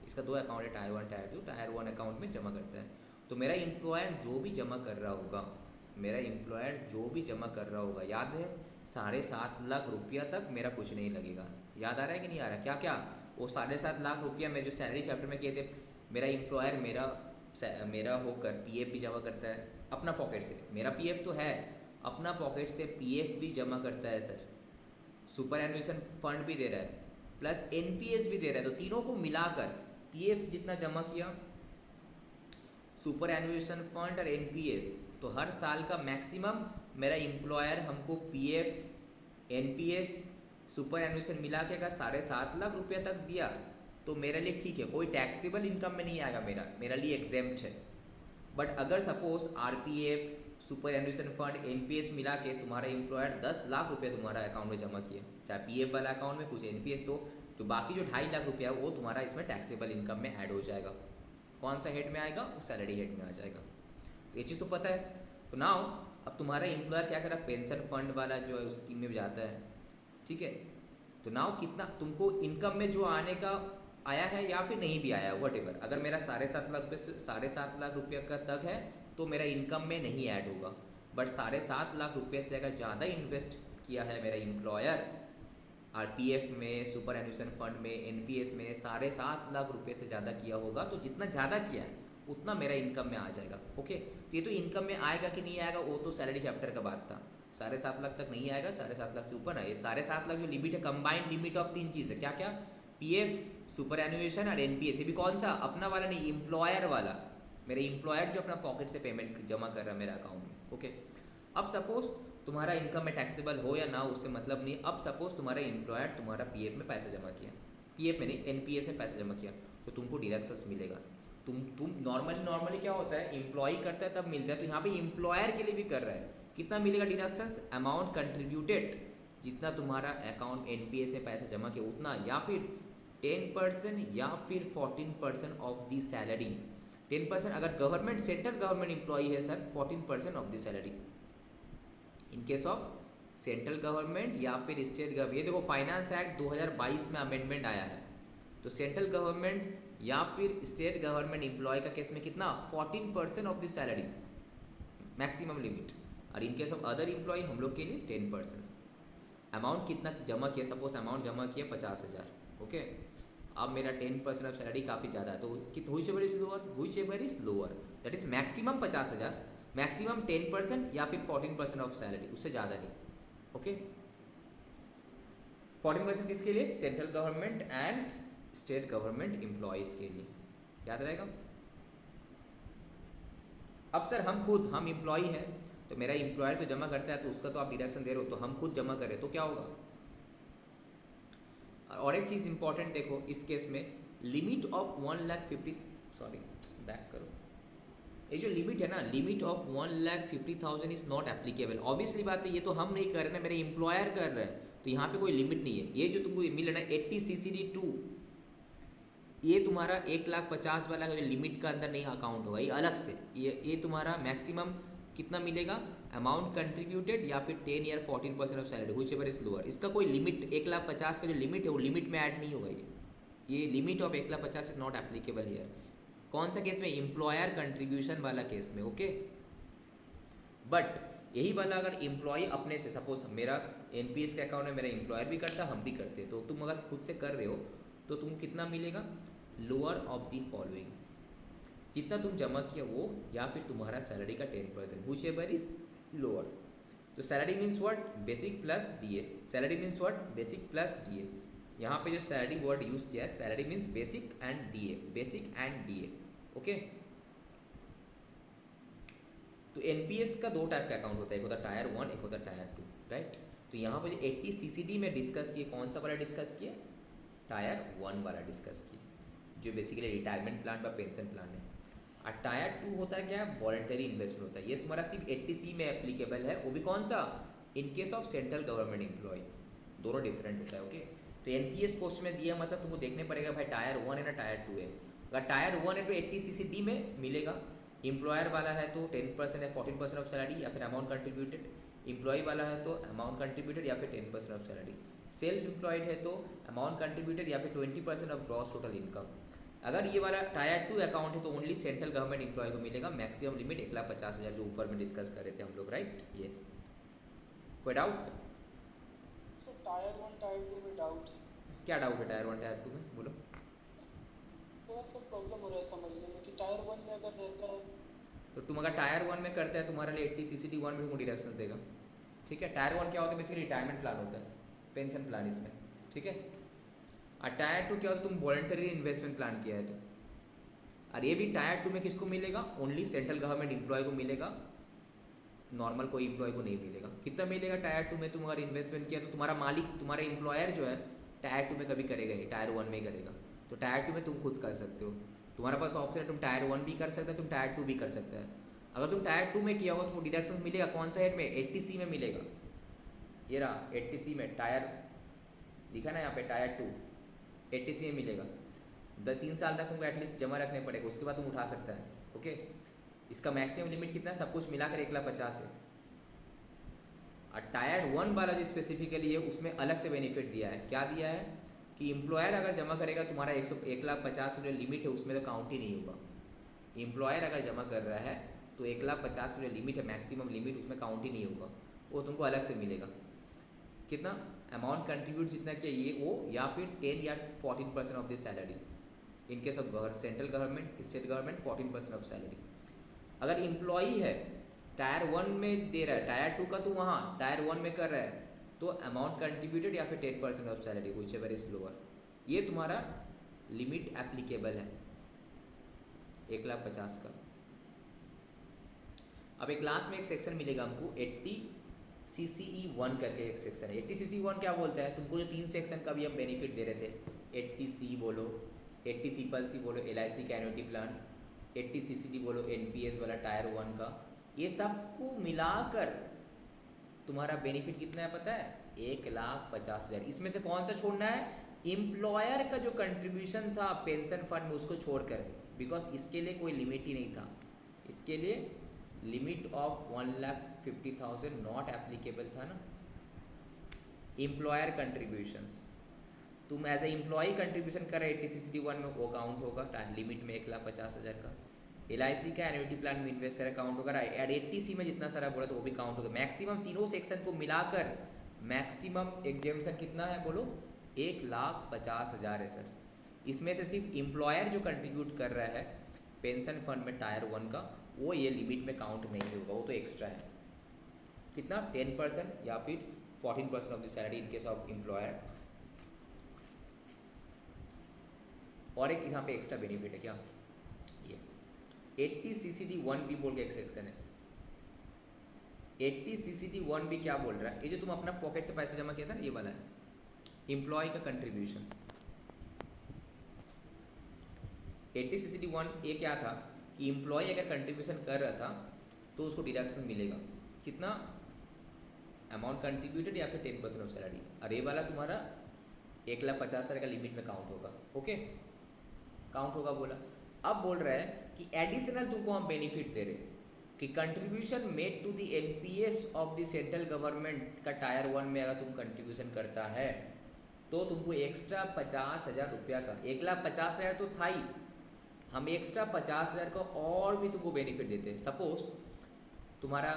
इसका 2 अकाउंट है, टायर 1 टायर 2, टायर 1 अकाउंट में जमा करता है। तो मेरा एम्प्लॉयर जो भी जमा कर रहा होगा, मेरा एम्प्लॉयर जो भी जमा कर रहा होगा, याद है 7.5 लाख रुपया तक मेरा कुछ नहीं लगेगा। याद आ रहा है कि नहीं आ रहा? क्या क्या वो 7.5 लाख रुपया में जो सैलरी चैप्टर में किए थे, मेरा एम्प्लॉयर मेरा होकर PF भी जमा करता है अपना पॉकेट से, मेरा PF तो है, अपना पॉकेट से PF भी जमा करता है सर, सुपर एनुएशन फंड भी दे रहा है, प्लस NPS भी दे रहा है। तो तीनों को मिलाकर PF जितना जमा किया, सुपर एनुएशन फंड और NPS, तो हर साल का मैक्सिमम मेरा एम्प्लॉयर हमको PF NPS सुपर एनुएशन मिला के अगर 7.5 लाख रुपया तक दिया तो मेरे लिए ठीक है, कोई टैक्सेबल इनकम में नहीं आएगा, मेरा लिए एग्जेम्प्ट है। बट अगर suppose RPF superannuation fund NPS मिला के तुम्हारा एम्प्लॉयर 10 लाख रुपये तुम्हारा अकाउंट में जमा किया, चाहे PF वाला अकाउंट में कुछ NPS, तो बाकी जो 2.5 लाख रुपया है वो तुम्हारा इसमें टैक्सेबल इनकम में ऐड हो जाएगा। कौन सा हेड में आएगा? वो सैलरी हेड में आ जाएगा। ये चीज़ तो पता है। तो नाउ अब तुम्हारा एम्प्लॉयर क्या करा, पेंशन फंड वाला जो है उस स्कीम में जाता है, ठीक है। तो नाउ कितना तुमको इनकम में जो आने का आया है या फिर नहीं भी आया, वट एवर, अगर मेरा 7.5 लाख रुपये से 7.5 लाख रुपये का तक है तो मेरा इनकम में नहीं ऐड होगा। बट 7.5 लाख रुपये से अगर ज़्यादा इन्वेस्ट किया है मेरा एम्प्लॉयर RPF में, सुपर एनुएशन फंड में, NPS में 7.5 लाख रुपये से ज़्यादा किया होगा, तो जितना ज़्यादा किया है उतना मेरा इनकम में आ जाएगा। ओके, तो ये तो इनकम में आएगा कि नहीं आएगा वो तो सैलरी चैप्टर का बात था। 7.5 लाख तक नहीं आएगा, 7.5 लाख से ऊपर है। 7.5 लाख जो लिमिट है, कंबाइंड लिमिट ऑफ 3 चीज़ है, क्या क्या, PF सुपर एनुएशन और NPS। ये भी कौन सा, अपना वाला नहीं, एम्प्लॉयर वाला, मेरे एम्प्लॉयर जो अपना पॉकेट से पेमेंट जमा कर रहा है मेरा अकाउंट में। ओके, अब सपोज तुम्हारा इनकम में टैक्सेबल हो या ना उससे मतलब नहीं। अब सपोज तुम्हारा एम्प्लॉयर तुम्हारा PF में पैसा जमा किया, PF में नहीं NPS में पैसा जमा किया, तो तुमको डिडक्शंस मिलेगा। तुम नॉर्मली क्या होता है, एम्प्लॉय करता है तब मिलता है, तो यहाँ पे एम्प्लॉयर के लिए भी कर रहा है, कितना मिलेगा डिडक्शंस, अमाउंट कंट्रीब्यूटेड, जितना तुम्हारा अकाउंट NPS में पैसा जमा किया उतना, या फिर 10% या फिर 14% ऑफ दी सैलरी। 10% अगर गवर्नमेंट, सेंट्रल गवर्नमेंट एम्प्लॉई है sir, 14% of the salary in case of central government या फिर स्टेट गवर्नमेंट। ये देखो फाइनेंस एक्ट 2022 में अमेंडमेंट आया है, तो सेंट्रल गवर्नमेंट या फिर स्टेट गवर्नमेंट एम्प्लॉय का केस में कितना, 14% of the salary maximum limit. और in case of other employ हम लोग के लिए 10%। अमाउंट कितना जमा किया, सपोज अमाउंट जमा किया 50,000, ओके। अब मेरा 10% ऑफ सैलरी काफ़ी ज़्यादा है, तो which ever is lower, that is maximum 50,000, maximum 10% या फिर 14% ऑफ सैलरी, उससे ज़्यादा नहीं, ओके। 14% किसके लिए? Central government and state government employees के लिए, याद रहेगा। अब सर हम एम्प्लॉय हैं, तो मेरा एम्प्लॉयर तो जमा करता है तो उसका तो आप डिडक्शन दे रहे हो, तो हम खुद जमा करें तो क्या होगा। और एक चीज़ इंपॉर्टेंट देखो इस केस में, लिमिट ऑफ 1,50,000, सॉरी बैक करो, ये जो लिमिट है ना, limit of 1,50,000 is not applicable. Obviously बात है, ये तो हम नहीं कर रहे ना, मेरे एम्प्लॉयर कर रहे हैं, तो यहाँ पे कोई लिमिट नहीं है। ये जो तुमको मिल रहा है ना 80 CCD2, ये तुम्हारा 1,50,000 वाला जो लिमिट का अंदर नहीं अकाउंट होगा, ये अलग से, ये तुम्हारा मैक्सिमम कितना मिलेगा, अमाउंट कंट्रीब्यूटेड या फिर 10 या 14% of salary, which ever is lower. इसका कोई लिमिट 1,50,000 का जो लिमिट है वो लिमिट में ऐड नहीं होगा। ये limit of 1,50,000 is not applicable here. कौन सा केस में? एम्प्लॉयर कंट्रीब्यूशन वाला केस में, ओके। बट यही वाला अगर एम्प्लॉय अपने से, सपोज मेरा एनपीएस के अकाउंट में मेरा एम्प्लॉयर भी करता, हम भी करते, तो तुम अगर खुद से कर रहे हो तो तुमको कितना मिलेगा, लोअर ऑफ द फॉलोइंग्स, जितना तुम जमा किया वो, या फिर तुम्हारा सैलरी का 10%, व्हिच एवर इज लोअर। तो salary means what, basic plus DA. Salary means what, basic plus DA. यहाँ पे जो सैलरी वर्ड यूज किया है, salary means basic and DA, basic and DA, okay. तो एनपीएस का दो टाइप का अकाउंट होता है, एक होता है टायर 1, एक होता है टायर 2, राइट। तो यहाँ पर जो 80 CCD में डिस्कस किए, कौन सा वाला डिस्कस किए, टायर 1 वाला डिस्कस किए, जो बेसिकली रिटायरमेंट प्लान व पेंशन प्लान है। और टायर 2 होता है क्या, वॉलंटरी इन्वेस्टमेंट होता है। ये तुम्हारा सिर्फ 80C में एप्लीकेबल है, वो भी कौन सा, in case of central government employ, दोनों डिफरेंट होता है, ओके। तो एनपीएस क्वेश्चन में दिया, मतलब तुमको देखने पड़ेगा भाई टायर 1 है ना टायर 2 है। अगर टायर 1 है तो 80 CCD में मिलेगा, एम्प्लॉयर वाला है तो 10% है 14% ऑफ सैलरी या फिर अमाउंट कंट्रीब्यूटेड, एम्प्लॉय वाला है तो अमाउंट कंट्रीब्यूटेड या फिर 10% ऑफ सैलरी, सेल्फ एम्प्लॉयड है तो अमाउंट कंट्रीब्यूटेड या फिर 20% ऑफ ग्रॉस टोटल इनकम। अगर ये वाला टायर 2 अकाउंट है तो ओनली सेंट्रल गवर्नमेंट एम्प्लॉय को मिलेगा, मैक्सिमम लिमिट 1,50,000 जो ऊपर में डिस्कस कर रहे थे हम लोग, राइट। ये कोई डाउट? सर टायर 1 टायर 2 में डाउट है, क्या डाउट है टायर 1 टायर 2 में, बोलो। थोड़ा सा प्रॉब्लम हो रहा है समझने में कि टायर 1 में अगर रहता है, तो तुम अगर टायर 1 में करते हैं, तुम्हारे लिए 80 CCD 1 में तुमको डिडक्शन देगा, ठीक है। टायर 1 क्या होता है, बेसिकली रिटायरमेंट प्लान होता है, पेंशन प्लान इसमें, ठीक है। और टायर 2 क्या होता है, तुम वॉलंटरी इन्वेस्टमेंट प्लान किया है तो। और ये भी टायर 2 में किसको मिलेगा, ओनली सेंट्रल गवर्नमेंट एम्प्लॉय को मिलेगा, नॉर्मल कोई एम्प्लॉय को नहीं मिलेगा। कितना मिलेगा टायर 2 में, तुम अगर इन्वेस्टमेंट किया तो तुम्हारा मालिक, तुम्हारा एम्प्लॉयर जो है टायर 2 में कभी करेगा नहीं, टायर 1 में ही करेगा। तो टायर 2 में तुम खुद कर सकते हो, तुम्हारे पास ऑप्शन है, तुम टायर 1 भी कर सकते हो, तुम टायर 2 भी कर सकते हैं। अगर तुम टायर 2 में किया होगा तो डिडक्शन मिलेगा कौन सा हेड में, 80C में मिलेगा। ये रहा 80C में, टायर लिखा ना यहाँ पे टायर 2, 80C में मिलेगा। 3 साल तक तुमको एटलीस्ट जमा रखने पड़ेगा, उसके बाद तुम उठा सकता है, ओके। इसका मैक्सिमम लिमिट कितना है, सब कुछ मिलाकर 1,50,000 है। और टायर 1 वाला जो स्पेसिफिकली है उसमें अलग से बेनिफिट दिया है, क्या दिया है कि एम्प्लॉयर अगर जमा करेगा तुम्हारा 1,50,000 जो लिमिट है उसमें तो काउंट ही नहीं होगा। एम्प्लॉयर अगर जमा कर रहा है तो 1,50,000 जो लिमिट है, मैक्सिमम लिमिट, उसमें काउंट ही नहीं होगा, वो तुमको अलग से मिलेगा। कितना अमाउंट कंट्रीब्यूट जितना किया ये वो, या फिर 10 या 14% of the salary, in case of central government state government 14% of salary. अगर एम्प्लॉई है टायर 1 में दे रहा है, टायर 2 का तो वहाँ टायर 1 में कर रहा है, तो अमाउंट कंट्रीब्यूटेड या फिर 10% of salary, which ever is lower, ये तुम्हारा लिमिट एप्लीकेबल है 1,50,000 का। अब एक क्लास में एक सेक्शन मिलेगा हमको 80 CCE1 करके एक सेक्शन है। 80 CCE1 क्या बोलता है, तुमको जो 3 सेक्शन का भी हम बेनिफिट दे रहे थे, 80C बोलो, 80CCC बोलो LIC का एन्युटी प्लान, 80 CCD बोलो NPS वाला टायर 1 का, ये सबको मिलाकर तुम्हारा बेनिफिट कितना है पता है, 1,50,000। इसमें से कौन सा छोड़ना है, एम्प्लॉयर का जो कंट्रीब्यूशन था पेंशन फंड में उसको छोड़कर, बिकॉज इसके लिए कोई लिमिट ही नहीं था, इसके लिए लिमिट ऑफ 1,50,000 नॉट एप्लीकेबल था ना। एम्प्लॉयर कंट्रीब्यूशंस, तुम एज ए एम्प्लॉय कंट्रीब्यूशन कर रहे 80 CCD 1 में, वो काउंट होगा लिमिट में 1,50,000 का। LIC का एन्युटी प्लान में इन्वेस्ट करा काउंट होगा, एड 80C में जितना सारा बोला तो वो भी काउंट होगा। मैक्सिमम तीनों सेक्शन को मिलाकर मैक्सिमम एग्जेम्पशन कितना है बोलो, 1,50,000 है सर। इसमें से सिर्फ एम्प्लॉयर जो कंट्रीब्यूट कर रहा है पेंशन फंड में टायर 1 का, वो ये लिमिट में काउंट नहीं होगा, वो तो एक्स्ट्रा है। कितना, 10% या फिर 14% of the salary in case of employer. और एक यहाँ पे एक्स्ट्रा बेनिफिट है क्या, ये 80CCD1B बोल के एक सेक्शन है। 80CCD1B क्या बोल रहा है, ये जो तुम अपना पॉकेट से पैसा जमा किया था ना, ये वाला है एम्प्लॉय का कंट्रीब्यूशन। 80CCD1A क्या था कि एम्प्लॉय अगर कंट्रीब्यूशन कर रहा था तो उसको डिडक्शन मिलेगा, कितना, अमाउंट कंट्रीब्यूटेड या फिर 10% ऑफ सैलरी। और ये वाला तुम्हारा 1,50,000 का लिमिट में काउंट होगा, ओके काउंट होगा बोला। अब बोल रहा है कि एडिशनल तुमको हम बेनिफिट दे रहे कि contribution made to the NPS of the central government का टायर 1 में अगर तुम कंट्रीब्यूशन करता है तो तुमको एक्स्ट्रा 50,000 रुपया का, 1,50,000 तो था ही, हम एक्स्ट्रा 50,000 का और भी तुमको बेनिफिट देते हैं। सपोज तुम्हारा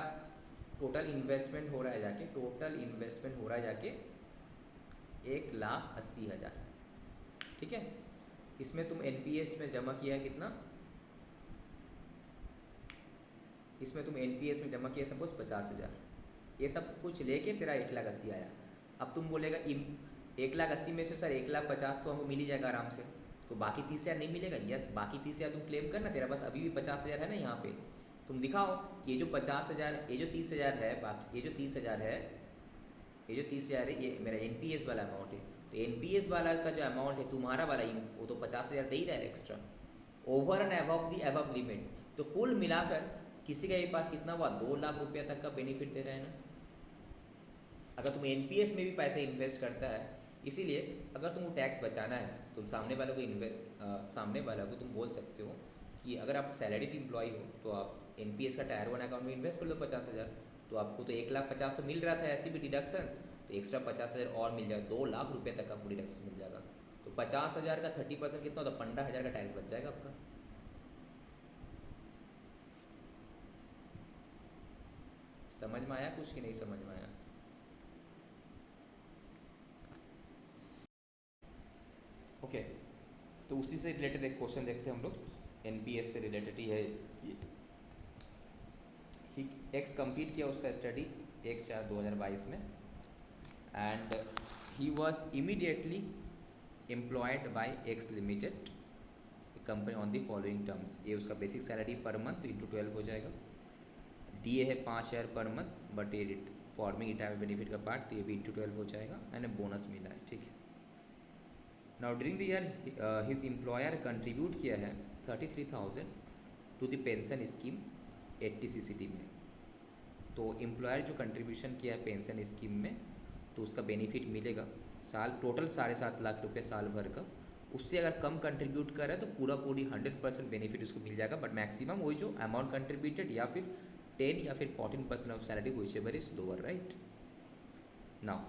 टोटल इन्वेस्टमेंट हो रहा है जाके, 1,80,000, ठीक है। इसमें तुम NPS में जमा किया कितना, इसमें तुम NPS में जमा किया सपोज 50,000, ये सब कुछ लेके तेरा 1,80,000 आया। अब तुम बोलेगा 1,80,000 में से सर 1,50,000 तो हमको मिल ही जाएगा आराम से, तो बाकी 30,000 नहीं मिलेगा। यस, बाकी 30,000 तुम क्लेम करना, तेरा पास अभी भी 50,000 है ना। यहाँ पे तुम दिखाओ कि ये जो 50,000, ये जो 30,000 है, बाकी ये जो 30,000 है, ये जो 30,000 है, ये मेरा NPS वाला अमाउंट है। तो NPS वाला का जो अमाउंट है तुम्हारा वाला, वो तो 50,000 दे ही रहा है extra, over and above the above limit. तो कुल मिलाकर किसी का ये पास कितना हुआ, 2 लाख रुपया तक का बेनिफिट दे रहा है ना, अगर तुम NPS में भी पैसे इन्वेस्ट करता है। इसीलिए अगर तुमको टैक्स बचाना है, तुम सामने वाले को तुम बोल सकते हो कि अगर आप सैलरी एम्प्लॉय हो तो आप NPS का टायर 1 अकाउंट में इन्वेस्ट कर लो 50,000, तो आपको तो 1,50,000 तो मिल रहा था ऐसे भी डिडक्शंस, तो एक्स्ट्रा 50,000 और मिल जाएगा, 2 लाख रुपये तक आपको डिडक्शन मिल जाएगा। तो 50,000 का 30% कितना होता है, 15,000 का टैक्स बच जाएगा आपका। समझ में आया कुछ कि नहीं समझ में आया? ओके, तो उसी से रिलेटेड एक क्वेश्चन देखते हैं हम लोग, NPS से रिलेटेड ही है ये। एक्स कंप्लीट किया उसका स्टडी 1/4/2022 में, and he was immediately employed by x limited company on the following terms. ये उसका basic salary per month into 12 हो जाएगा। DA है 5,000 पर मंथ, बट ये फॉर्मिंग रिटायरमेंट बेनिफिट का पार्ट, तो ये भी इंटू 12 हो जाएगा, एंड बोनस मिला है, ठीक है। Now during the year his employer contribute किया है 33,000 to the pension scheme 80CCD में। तो एम्प्लॉयर जो कंट्रीब्यूशन किया है पेंशन स्कीम में, तो उसका बेनिफिट मिलेगा साल टोटल 7.5 लाख रुपये साल भर का। उससे अगर कम कंट्रीब्यूट कर रहा है तो पूरी 100% बेनिफिट उसको मिल जाएगा, बट मैक्सिमम वही जो अमाउंट कंट्रीब्यूटेड या फिर 10 या फिर 14% of salary which ever is lower, right. Now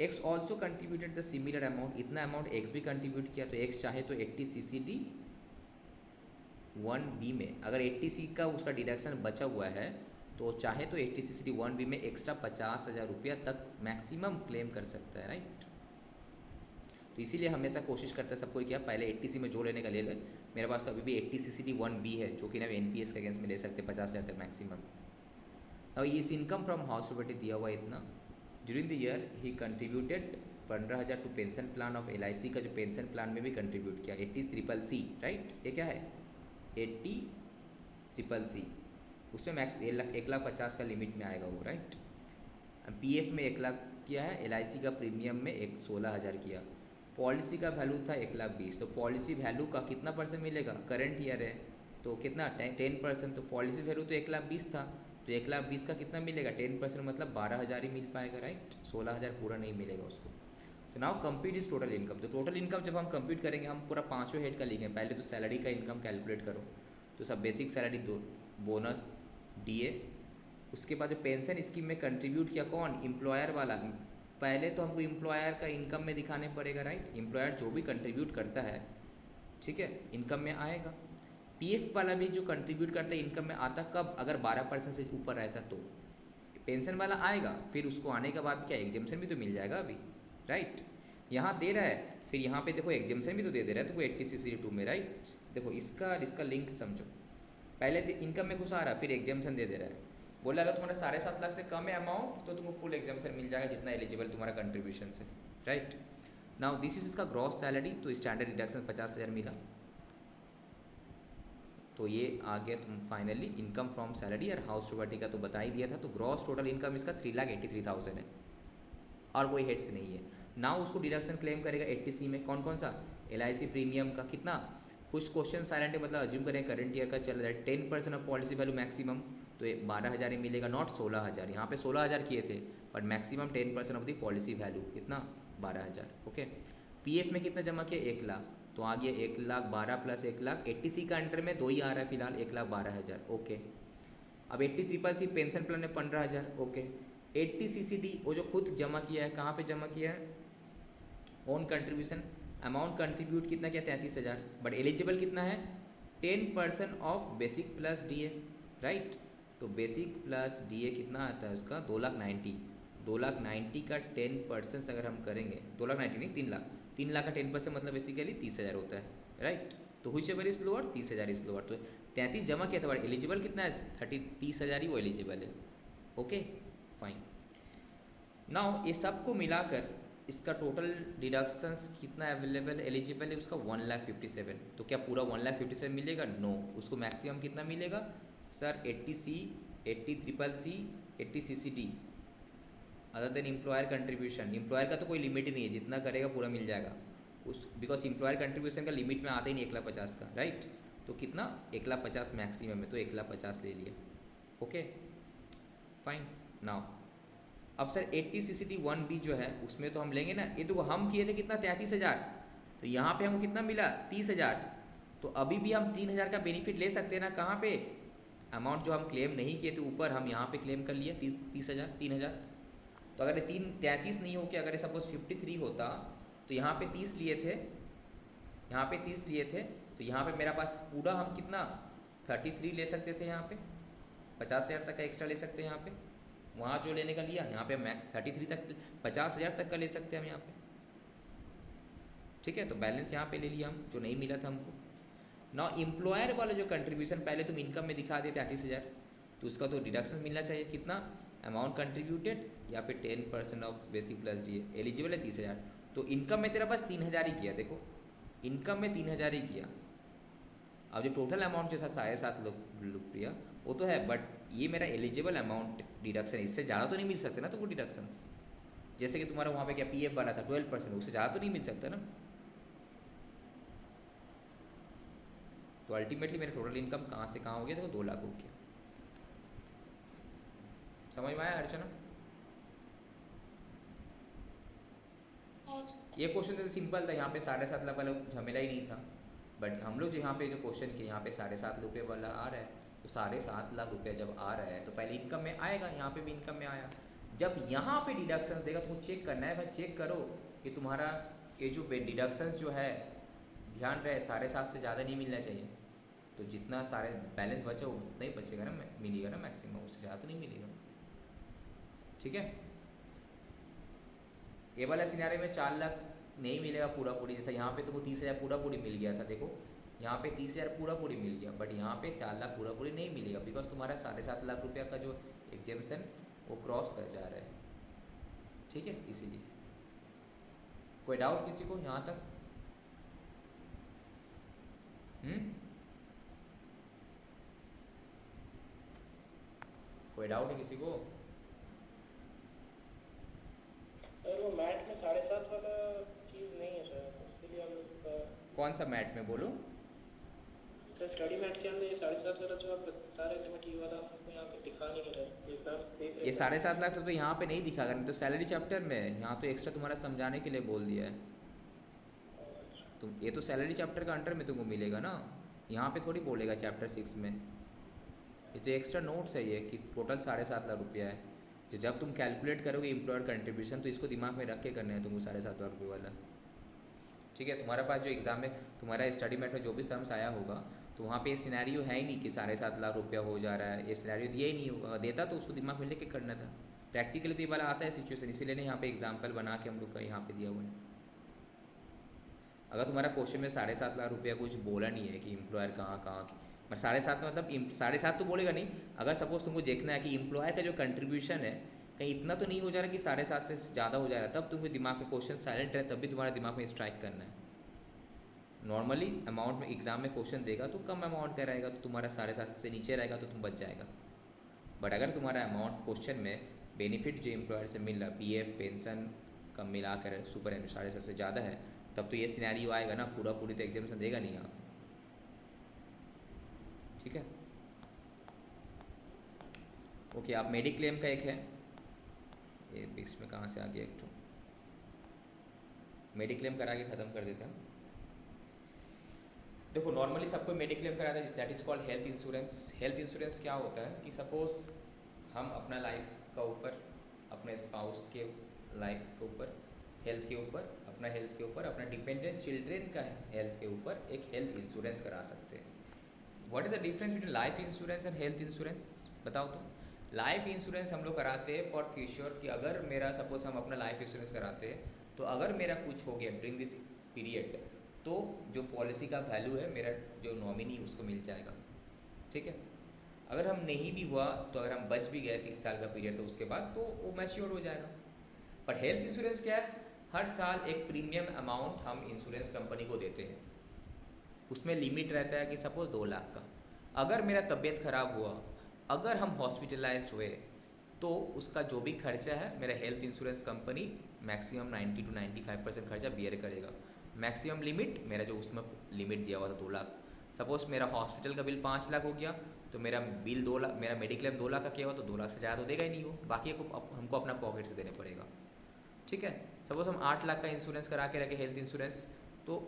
x also contributed the similar amount, इतना अमाउंट एक्स भी कंट्रीब्यूट किया, तो एक्स चाहे तो 80CCD1B में अगर 80C का उसका डिडक्शन बचा हुआ है तो चाहे तो 80CCD1B में एक्स्ट्रा 50,000 रुपया तक मैक्सिमम क्लेम कर सकता है, राइट। तो इसीलिए हमेशा कोशिश करता है सबको क्या, पहले 80C में जो लेने का ले ले। मेरे पास तो अभी भी 80CCD1B है जो कि ना NPS के अगेंस्ट में ले सकते 50,000 तक मैक्सिमम। अब इस इनकम फ्रॉम हाउस प्रॉपर्टी दिया हुआ इतना। During the year he contributed 15,000 to pension plan of LIC का जो पेंशन प्लान में भी कंट्रीब्यूट किया 80CCC, राइट। ये क्या है 80CCC, उसमें मैक्स 1,50,000 का लिमिट में आएगा वो, राइट। PF में 1 लाख किया है, LIC का प्रीमियम में 16,000 किया। पॉलिसी का वैल्यू था 1,20,000, तो पॉलिसी वैल्यू का कितना परसेंट मिलेगा, करंट ईयर है तो कितना 10%, तो पॉलिसी वैल्यू तो 1,20,000 था, तो 1,20,000 का कितना मिलेगा 10% मतलब 12,000 ही मिल पाएगा, राइट। 16,000 पूरा नहीं मिलेगा उसको। तो now compute is total income. तो टोटल इनकम जब हम कंप्यूट करेंगे हम पूरा 5 हेड का लिखेंगे। पहले तो सैलरी का इनकम कैलकुलेट करो, तो सब बेसिक सैलरी, दो बोनस, DA, उसके बाद जो पेंशन स्कीम में कंट्रीब्यूट किया कौन, एम्प्लॉयर वाला। पहले तो हमको एम्प्लॉयर का इनकम में दिखाने पड़ेगा, राइट। एम्प्लॉयर जो भी कंट्रीब्यूट करता है ठीक है, इनकम में आएगा। पीएफ वाला भी जो कंट्रीब्यूट करता है इनकम में आता कब, अगर 12% से ऊपर रहता तो पेंशन वाला आएगा, फिर उसको आने के बाद क्या एग्जेम्पशन भी तो मिल जाएगा अभी, राइट। यहाँ दे रहा है, फिर यहाँ पे देखो एग्जेम्पशन भी तो दे रहा है तो 80cc2 में, राइट। देखो इसका लिंक समझो, पहले इनकम में घुसा रहा है, फिर एग्जेम्पशन दे रहा है। बोला अगर तुम्हारा 7.5 लाख से कम है अमाउंट तो तुमको फुल एग्जाम्पशन मिल जाएगा जितना एलिजिबल तुम्हारा कंट्रीब्यूशन से, राइट। नाउ दिस इज इसका ग्रॉस सैलरी, तो स्टैंडर्ड डिडक्शन 50,000 मिला, तो ये आ गया तुम फाइनली इनकम फ्रॉम सैलरी और हाउस प्रॉपर्टी का तो बता ही दिया था। तो ग्रॉस टोटल इनकम इसका 3,83,000 है और कोई हेड्स नहीं है। नाउ उसको डिडक्शन क्लेम करेगा 80C में, कौन कौन सा, LIC प्रीमियम का कितना, कुछ क्वेश्चन साइलेंट है, मतलब अज्यूम करें करंट ईयर का चल रहा है 10% ऑफ पॉलिसी वैल्यू मैक्सिमम, तो ये 12,000 ही मिलेगा, नॉट 16,000। यहाँ पे 16,000 किए थे but maximum 10% of the policy value कितना 12,000, ओके। पीएफ में कितना जमा किया 1 लाख, तो आ गया 1,12,000 प्लस 1 लाख, 80C का अंडर में 2 ही आ रहा है फिलहाल, 1,12,000, ओके। अब 80CCC पेंशन प्लान में 15,000, ओके। 80CCD वो जो खुद जमा किया है, कहाँ पे जमा किया है, ओन कंट्रीब्यूशन, अमाउंट कंट्रीब्यूट कितना किया 33,000, बट एलिजिबल कितना है 10% of basic plus DA, right. तो बेसिक प्लस DA कितना आता है उसका 2,90,000 का 10% अगर हम करेंगे, 2,90,000 नहीं 3 लाख का 10% मतलब बेसिकली 30,000 होता है, राइट। तो हुई ever is lower, 30,000 is lower, तो 33 जमा किया था बट एलिजिबल कितना है 30,000 ही वो एलिजिबल है, ओके फाइन। नाउ ये सबको मिलाकर इसका टोटल डिडक्शंस कितना अवेलेबल एलिजिबल है उसका 1,57,000, तो क्या पूरा 1,57,000 मिलेगा, नो। उसको मैक्सिमम कितना मिलेगा sir 80C, 80CCC, 80CCD other than employer contribution. Employer का तो कोई लिमिट ही नहीं है, जितना करेगा पूरा मिल जाएगा उस, बिकॉज एम्प्लॉयर कंट्रीब्यूशन का लिमिट में आता ही नहीं 1,50,000 का, राइट। तो कितना 1,50,000 मैक्सिमम है, तो 1,50,000 ले लिया, ओके फाइन। नाउ अब सर 80CCD1B जो है उसमें तो हम लेंगे ना, ये तो हम किए थे कितना 33,000, तो यहाँ पे हमको कितना मिला 30,000, तो अभी भी हम 3,000 का बेनिफिट ले सकते हैं ना, कहाँ पे अमाउंट जो हम क्लेम नहीं किए थे ऊपर हम यहाँ पे क्लेम कर लिए 30,000 3,000। तो अगर 33 नहीं हो के अगर सपोज 53 होता तो यहाँ पे 30 लिए थे, यहाँ पे 30 लिए थे, तो यहाँ पे मेरा पास पूरा हम कितना 33 ले सकते थे, यहाँ पे 50,000 तक का एक्स्ट्रा ले सकते हैं यहाँ पे, वहाँ जो लेने का लिया यहाँ पे मैक्स 33 तक 50,000 तक का ले सकते हैं हम यहाँ पे, ठीक है। तो बैलेंस यहाँ पे ले लिया हम जो नहीं मिला था हमको। ना एम्प्लॉयर वाला जो कंट्रीब्यूशन पहले तुम इनकम में दिखा दिए 33,000, तो उसका तो डिडक्शन मिलना चाहिए कितना, अमाउंट कंट्रीब्यूटेड या फिर 10% of basic plus DA, eligible है 30,000, तो इनकम में तेरा पास 3,000 ही किया, देखो इनकम में 3,000 ही किया। अब जो टोटल अमाउंट जो था 7,500 रुपया वो तो है, बट ये मेरा एलिजिबल अमाउंट डिडक्शन, इससे ज़्यादा तो नहीं मिल सकते ना, तो वो डिडक्शन जैसे कि तुम्हारा वहाँ पे क्या PF वाला था 12%, उससे ज़्यादा तो नहीं मिल सकता ना। तो अल्टीमेटली मेरा टोटल इनकम कहाँ से कहाँ हो गया, देखो 2 लाख हो गया। समझ में आया अर्चना? ये क्वेश्चन तो सिंपल था, यहाँ पे 7.5 लाख वाला झमेला ही नहीं था, बट हम लोग जो यहाँ पे जो क्वेश्चन किए यहाँ पे 7.5 रुपये वाला आ रहा है, तो 7.5 लाख रुपया जब आ रहा है तो पहले इनकम में आएगा, यहाँ पे भी इनकम में आया। जब यहाँ पे डिडक्शंस देगा तुमको चेक करना है भाई, चेक करो कि तुम्हारा ये जो डिडक्शंस जो है ध्यान रहे 7.5 से ज़्यादा नहीं मिलना चाहिए, तो जितना सारे बैलेंस बचा उतना ही बचेगा ना, मिलेगा ना मैक्सिमम, उससे ज़्यादा तो नहीं मिलेगा, ठीक है। ये वाला सिनारे में 4 लाख नहीं मिलेगा पूरा पूरी, जैसा यहाँ पे तो 30,000 पूरा पूरी मिल गया था, देखो यहाँ पे 30,000 पूरा पूरी मिल गया, बट यहाँ पे 4 लाख पूरा पूरी नहीं मिलेगा, बिकॉज तुम्हारा 7.5 लाख रुपया का जो एग्जेम्पशन वो क्रॉस कर जा रहा है, ठीक है। इसीलिए कोई डाउट किसी को यहाँ तक? कोई डाउट है किसी को? सर वो मैट में 7.5 वाला चीज़ नहीं है सर, इसीलिए हम लोग कौन सा मैट में बोलो? सर स्टडी मैट के अंदर ये 7.5 वाला जो आप बता रहे थे, बट ये वाला हमको यहाँ पे दिखा नहीं रहा, एग्जाम्स देख रहे ये 7.5 लाख तो यहाँ पे नहीं दिखा कर, तो सैलरी चैप्टर में है, यहाँ तो एक्स्ट्रा तुम्हारा समझाने के लिए बोल दिया है। तुम ये तो सैलरी चैप्टर का अंडर में तुमको मिलेगा ना, यहाँ पे थोड़ी बोलेगा चैप्टर 6 में, ये तो एक्स्ट्रा नोट्स है ये कि टोटल 7.5 लाख रुपया है। तो जब तुम कैलकुलेट करोगे एम्प्लॉयर कंट्रीब्यूशन तो इसको दिमाग में रख के करना है तुमको 7.5 लाख रुपये वाला, ठीक है, तुम्हारे पास जो एग्ज़ाम में तुम्हारा स्टडी मेट में जो भी सम्स आया होगा तो वहाँ पे ये सिनेरियो है ही नहीं कि 7.5 लाख रुपया हो जा रहा है, ये सिनेरियो दिया ही नहीं होगा। देता तो उसको दिमाग में लेके करना था। प्रैक्टिकली तो ये वाला आता है सिचुएशन, इसीलिए ने यहाँ पे एग्जाम्पल बना के हम लोग का यहाँ पे दिया हुआ है। अगर तुम्हारा क्वेश्चन में 7.5 लाख रुपया कुछ बोला नहीं है कि एम्प्लॉयर कहाँ कहाँ की, मतलब 7.5 मतलब 7.5 तो बोलेगा नहीं। अगर सपोज तुमको देखना है कि एम्प्लॉयर का जो कंट्रीब्यूशन है कहीं इतना तो नहीं हो जा रहा कि 7.5 से ज़्यादा हो जा रहा है, तब तुम्हें दिमाग में क्वेश्चन साइलेंट रहे, तब भी तुम्हारा दिमाग में स्ट्राइक करना है। नॉर्मली अमाउंट में एग्जाम में क्वेश्चन देगा तो कम अमाउंट का रहेगा, तो तुम्हारा 7.5 से नीचे रहेगा तो तुम बच जाएगा। बट अगर तुम्हारा अमाउंट क्वेश्चन में बेनिफिट जो एम्प्लॉयर से मिल रहा, पीएफ पेंशन का मिलाकर सुपर एंड 7.5 से ज़्यादा है, तब तो ये सिनेरियो आएगा ना, पूरी तो एग्जामिनेशन देगा नहीं आप। ठीक है, ओके। आप मेडिक्लेम का एक है, ये बीच में कहाँ से आ गया, एक तो मेडिक्लेम करा के ख़त्म कर देते हैं। देखो नॉर्मली सबको मेडिक्लेम कराता है, that is called health insurance. Health insurance क्या होता है कि सपोज हम अपना लाइफ का ऊपर, अपने स्पाउस के लाइफ के ऊपर, हेल्थ के ऊपर, अपना हेल्थ के ऊपर, अपना डिपेंडेंट चिल्ड्रेन का हेल्थ के ऊपर एक हेल्थ इंश्योरेंस करा सकते हैं। What is the difference between life insurance and health insurance, बताओ तो। लाइफ इंश्योरेंस हम लोग कराते हैं फॉर फ्यूचर कि अगर मेरा सपोज हम अपना लाइफ इंश्योरेंस कराते हैं तो अगर मेरा कुछ हो गया ड्यूरिंग दिस पीरियड तो जो पॉलिसी का वैल्यू है मेरा जो नॉमिनी उसको मिल जाएगा। ठीक है, अगर हम नहीं भी हुआ तो अगर हम बच भी गए 30 साल का पीरियड तो उसके बाद तो वो मैच्योर हो जाएगा। पर हेल्थ इंश्योरेंस क्या है, हर साल एक प्रीमियम अमाउंट हम इंश्योरेंस कंपनी को देते हैं। उसमें लिमिट रहता है कि सपोज 2 लाख का। अगर मेरा तबीयत ख़राब हुआ, अगर हम हॉस्पिटलाइज्ड हुए तो उसका जो भी खर्चा है मेरा health insurance company maximum 90 to 95% खर्चा बियर करेगा। मैक्सिमम लिमिट मेरा जो उसमें लिमिट दिया हुआ था 2 लाख, सपोज मेरा हॉस्पिटल का बिल 5 लाख हो गया तो मेरा बिल 2 लाख, मेरा मेडिक्लेम 2 लाख का किया हुआ तो 2 लाख से ज़्यादा तो देगा ही नहीं वो, बाकी हमको अपना पॉकेट से देने पड़ेगा। ठीक है, सपोज हम 8 लाख का इंश्योरेंस करा के रखे हेल्थ इंश्योरेंस, तो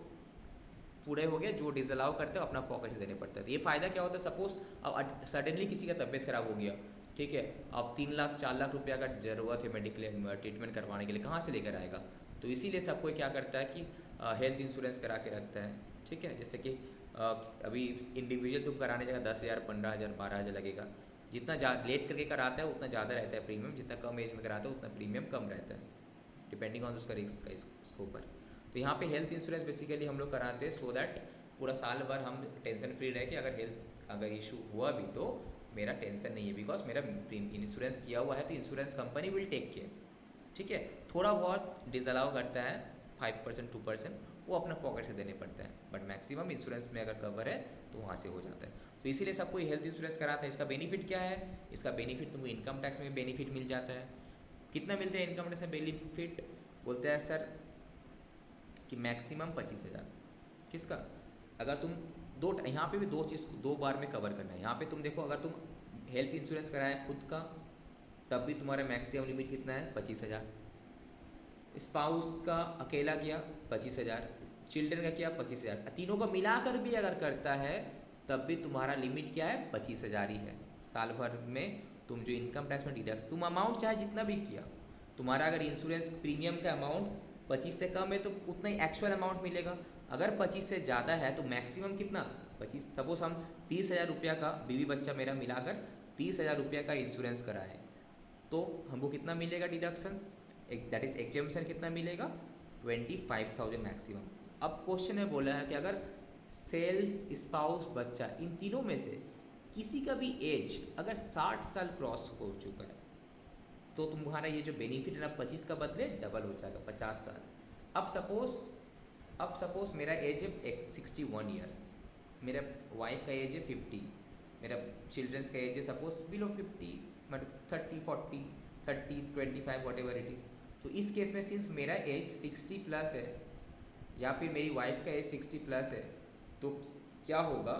पूरे हो गया, जो डिसअलाउ करते हो अपना पॉकेट से देने पड़ता है। तो ये फ़ायदा क्या होता है, सपोज अब सडनली किसी का तबीयत खराब हो गया, ठीक है, अब 3 लाख 4 लाख रुपया का ज़रूरत है मेडिक्लेम ट्रीटमेंट करवाने के लिए, कहाँ से लेकर आएगा। तो इसीलिए सबको क्या करता है कि हेल्थ इंश्योरेंस करा के रखता है। ठीक है, जैसे कि अभी इंडिविजुअल तुम कराने जाएगा 10,000 15,000 12,000 लगेगा। जितना लेट करके कराता है उतना ज़्यादा रहता है प्रीमियम, जितना कम एज में कराता है उतना प्रीमियम कम रहता है, डिपेंडिंग ऑन उसका रिस्क का इसके ऊपर। तो यहाँ पे हेल्थ इंश्योरेंस बेसिकली हम लोग कराते हैं सो दैट पूरा साल भर हम टेंशन फ्री रह के अगर इशू हुआ भी तो मेरा टेंशन नहीं है, बिकॉज मेरा इंश्योरेंस किया हुआ है तो insurance company will take care. ठीक है, थोड़ा बहुत डिसअलाउ करता है 5% 2%, वो अपना पॉकेट से देने पड़ता है, बट मैक्सिमम इंश्योरेंस में अगर कवर है तो वहाँ से हो जाता है। तो इसीलिए सबको हेल्थ इंश्योरेंस कराता है। इसका बेनिफिट क्या है, इसका बेनिफिट तुमको इनकम टैक्स में बेनिफिट मिल जाता है। कितना मिलता है इनकम टैक्स में बेनिफिट, बोलते हैं सर कि मैक्सिमम 25,000। किसका, अगर तुम यहाँ पे भी 2 चीज़ 2 बार में कवर करना है। यहाँ पे तुम देखो, अगर तुम हेल्थ इंश्योरेंस कराए खुद का तब भी तुम्हारा मैक्सिमम लिमिट कितना है 25,000, स्पाउस का अकेला किया 25,000, चिल्ड्रन का किया 25,000, तीनों को मिलाकर भी अगर करता है तब भी तुम्हारा लिमिट क्या है 25,000 ही है। साल भर में तुम जो इनकम टैक्स में डिडक्ट, तुम अमाउंट चाहे जितना भी किया, तुम्हारा अगर इंश्योरेंस प्रीमियम का अमाउंट 25 से कम है तो उतना ही एक्चुअल अमाउंट मिलेगा। अगर 25 से ज़्यादा है तो मैक्सिमम कितना 25, सपोज हम 30,000 रुपया का बीवी बच्चा मेरा मिलाकर 30,000 रुपया का इंश्योरेंस कराए तो हमको कितना मिलेगा डिडक्शंस, दैट इज एग्जेम्पशन कितना मिलेगा 25,000 मैक्सिमम। अब क्वेश्चन में बोला है कि अगर सेल्फ, स्पाउस, बच्चा, इन तीनों में से किसी का भी एज अगर 60 साल क्रॉस हो चुका है तो तुम्हारा ये जो बेनिफिट है ना 25 का बदले डबल हो जाएगा 50 साल। अब सपोज मेरा एज है 61 ईयर्स, मेरा वाइफ का एज है 50, मेरा चिल्ड्रंस का एज है सपोज बिलो 50, मतलब 30 40 30 25 वॉट एवर इट इज़। तो इस केस में सिंस मेरा एज 60 प्लस है या फिर मेरी वाइफ का एज 60 प्लस है तो क्या होगा,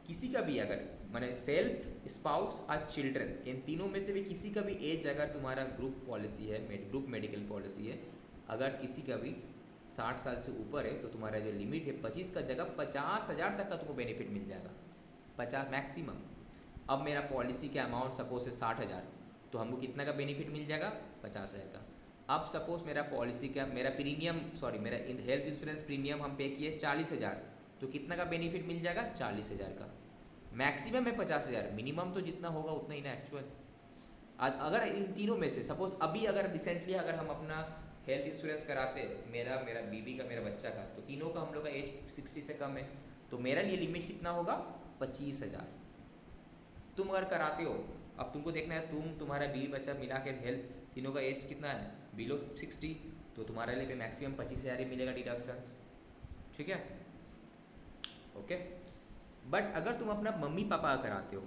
किसी का भी अगर माने सेल्फ, स्पाउस और चिल्ड्रन, इन तीनों में से भी किसी का भी एज अगर तुम्हारा ग्रुप पॉलिसी है, ग्रुप मेडिकल पॉलिसी है, अगर किसी का भी 60 साल से ऊपर है तो तुम्हारा जो लिमिट है 25 का जगह 50,000 तक का तुमको बेनिफिट मिल जाएगा, 50 मैक्सिमम। अब मेरा पॉलिसी का अमाउंट सपोज है 60,000 तो हमको कितना का बेनिफिट मिल जाएगा 50,000 का। अब सपोज मेरा पॉलिसी का मेरा प्रीमियम मेरा हेल्थ इंश्योरेंस प्रीमियम हम पे किए 40,000, तो कितना का बेनिफिट मिल जाएगा? 40,000 का। मैक्सिमम है 50,000, मिनिमम तो जितना होगा उतना ही ना एक्चुअल। अगर इन तीनों में से सपोज अभी अगर रिसेंटली अगर हम अपना हेल्थ इंश्योरेंस कराते, मेरा मेरा बीबी का, मेरा बच्चा का, तो तीनों का हम लोग का एज 60 से कम है, तो मेरा लिए लिमिट कितना होगा? 25,000। तुम अगर कराते हो, अब तुमको देखना है तुम्हारा बीवी बच्चा मिला के हेल्थ तीनों का एज कितना है? बिलो 60, तो तुम्हारे लिए मैक्सिमम 25,000 ही मिलेगा डिडक्शंस। ठीक है, ओके। बट अगर तुम अपना मम्मी पापा का कराते हो,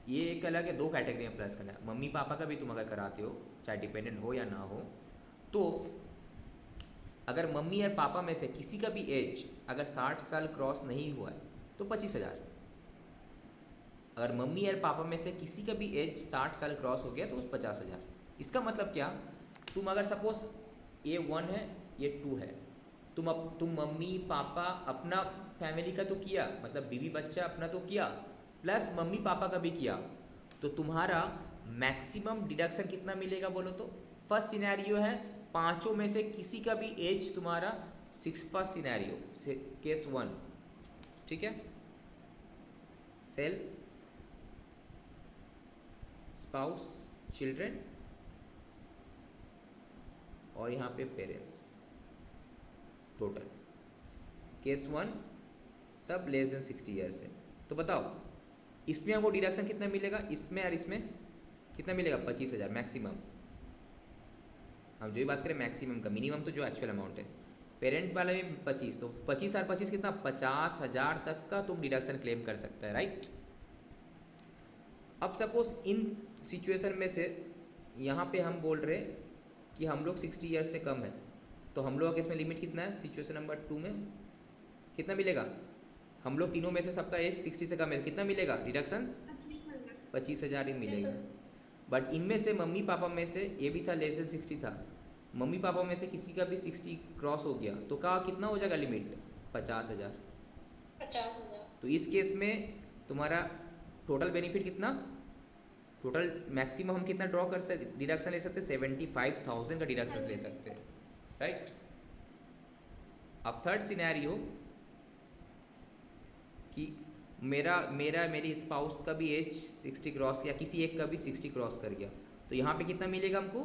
ये एक अलग है, दो कैटेगरी में प्लस करना है। मम्मी पापा का भी तुम अगर कराते हो, चाहे डिपेंडेंट हो या ना हो, तो अगर मम्मी और पापा में से किसी का भी एज अगर 60 साल क्रॉस नहीं हुआ है तो 25,000। अगर मम्मी और पापा में से किसी का भी एज 60 साल क्रॉस हो गया तो उस 50,000। इसका मतलब क्या? तुम अगर सपोज ये 1 है, ये 2 है, तुम मम्मी पापा अपना फैमिली का तो किया, मतलब बीवी बच्चा अपना तो किया, प्लस मम्मी पापा का भी किया, तो तुम्हारा मैक्सिमम डिडक्शन कितना मिलेगा बोलो तो? फर्स्ट सिनेरियो है पांचों में से किसी का भी एज तुम्हारा फर्स्ट सिनेरियो से केस 1, ठीक है, सेल्फ, स्पाउस, चिल्ड्रन और यहाँ पे पेरेंट्स, टोटल केस 1 सब लेस देन 60 ईयर्स है। तो बताओ इसमें हमको डिडक्शन कितना मिलेगा? इसमें और इसमें कितना मिलेगा? 25,000 मैक्सिमम। हम जो ही बात करें मैक्सिमम का, मिनिमम तो जो एक्चुअल अमाउंट है। पेरेंट वाला भी 25, तो 25 और 25 कितना? 50,000 तक का तुम डिडक्शन क्लेम कर सकता है, राइट। अब सपोज इन सिचुएशन में से यहाँ पे हम बोल रहे कि हम लोग 60 ईयर्स से कम है, तो हम लोग इसमें लिमिट कितना है? सिचुएशन नंबर 2 में कितना मिलेगा? हम लोग तीनों में से सबका एज 60 से कम है, कितना मिलेगा डिडक्शन? 25,000 ही मिलेगा। बट इनमें से मम्मी पापा में से ये भी था लेस देन 60 था, मम्मी पापा में से किसी का भी 60 क्रॉस हो गया तो का कितना हो जाएगा लिमिट? 50,000। तो इस केस में तुम्हारा टोटल बेनिफिट कितना? टोटल मैक्सिमम हम कितना ड्रॉ कर सकते, डिडक्शन ले सकते? 75,000 का डिडक्शन ले सकते हैं, राइट। अब थर्ड सिनेरियो कि मेरी स्पाउस का भी एज 60 क्रॉस या किसी एक का भी 60 क्रॉस कर गया, तो यहाँ पे कितना मिलेगा हमको?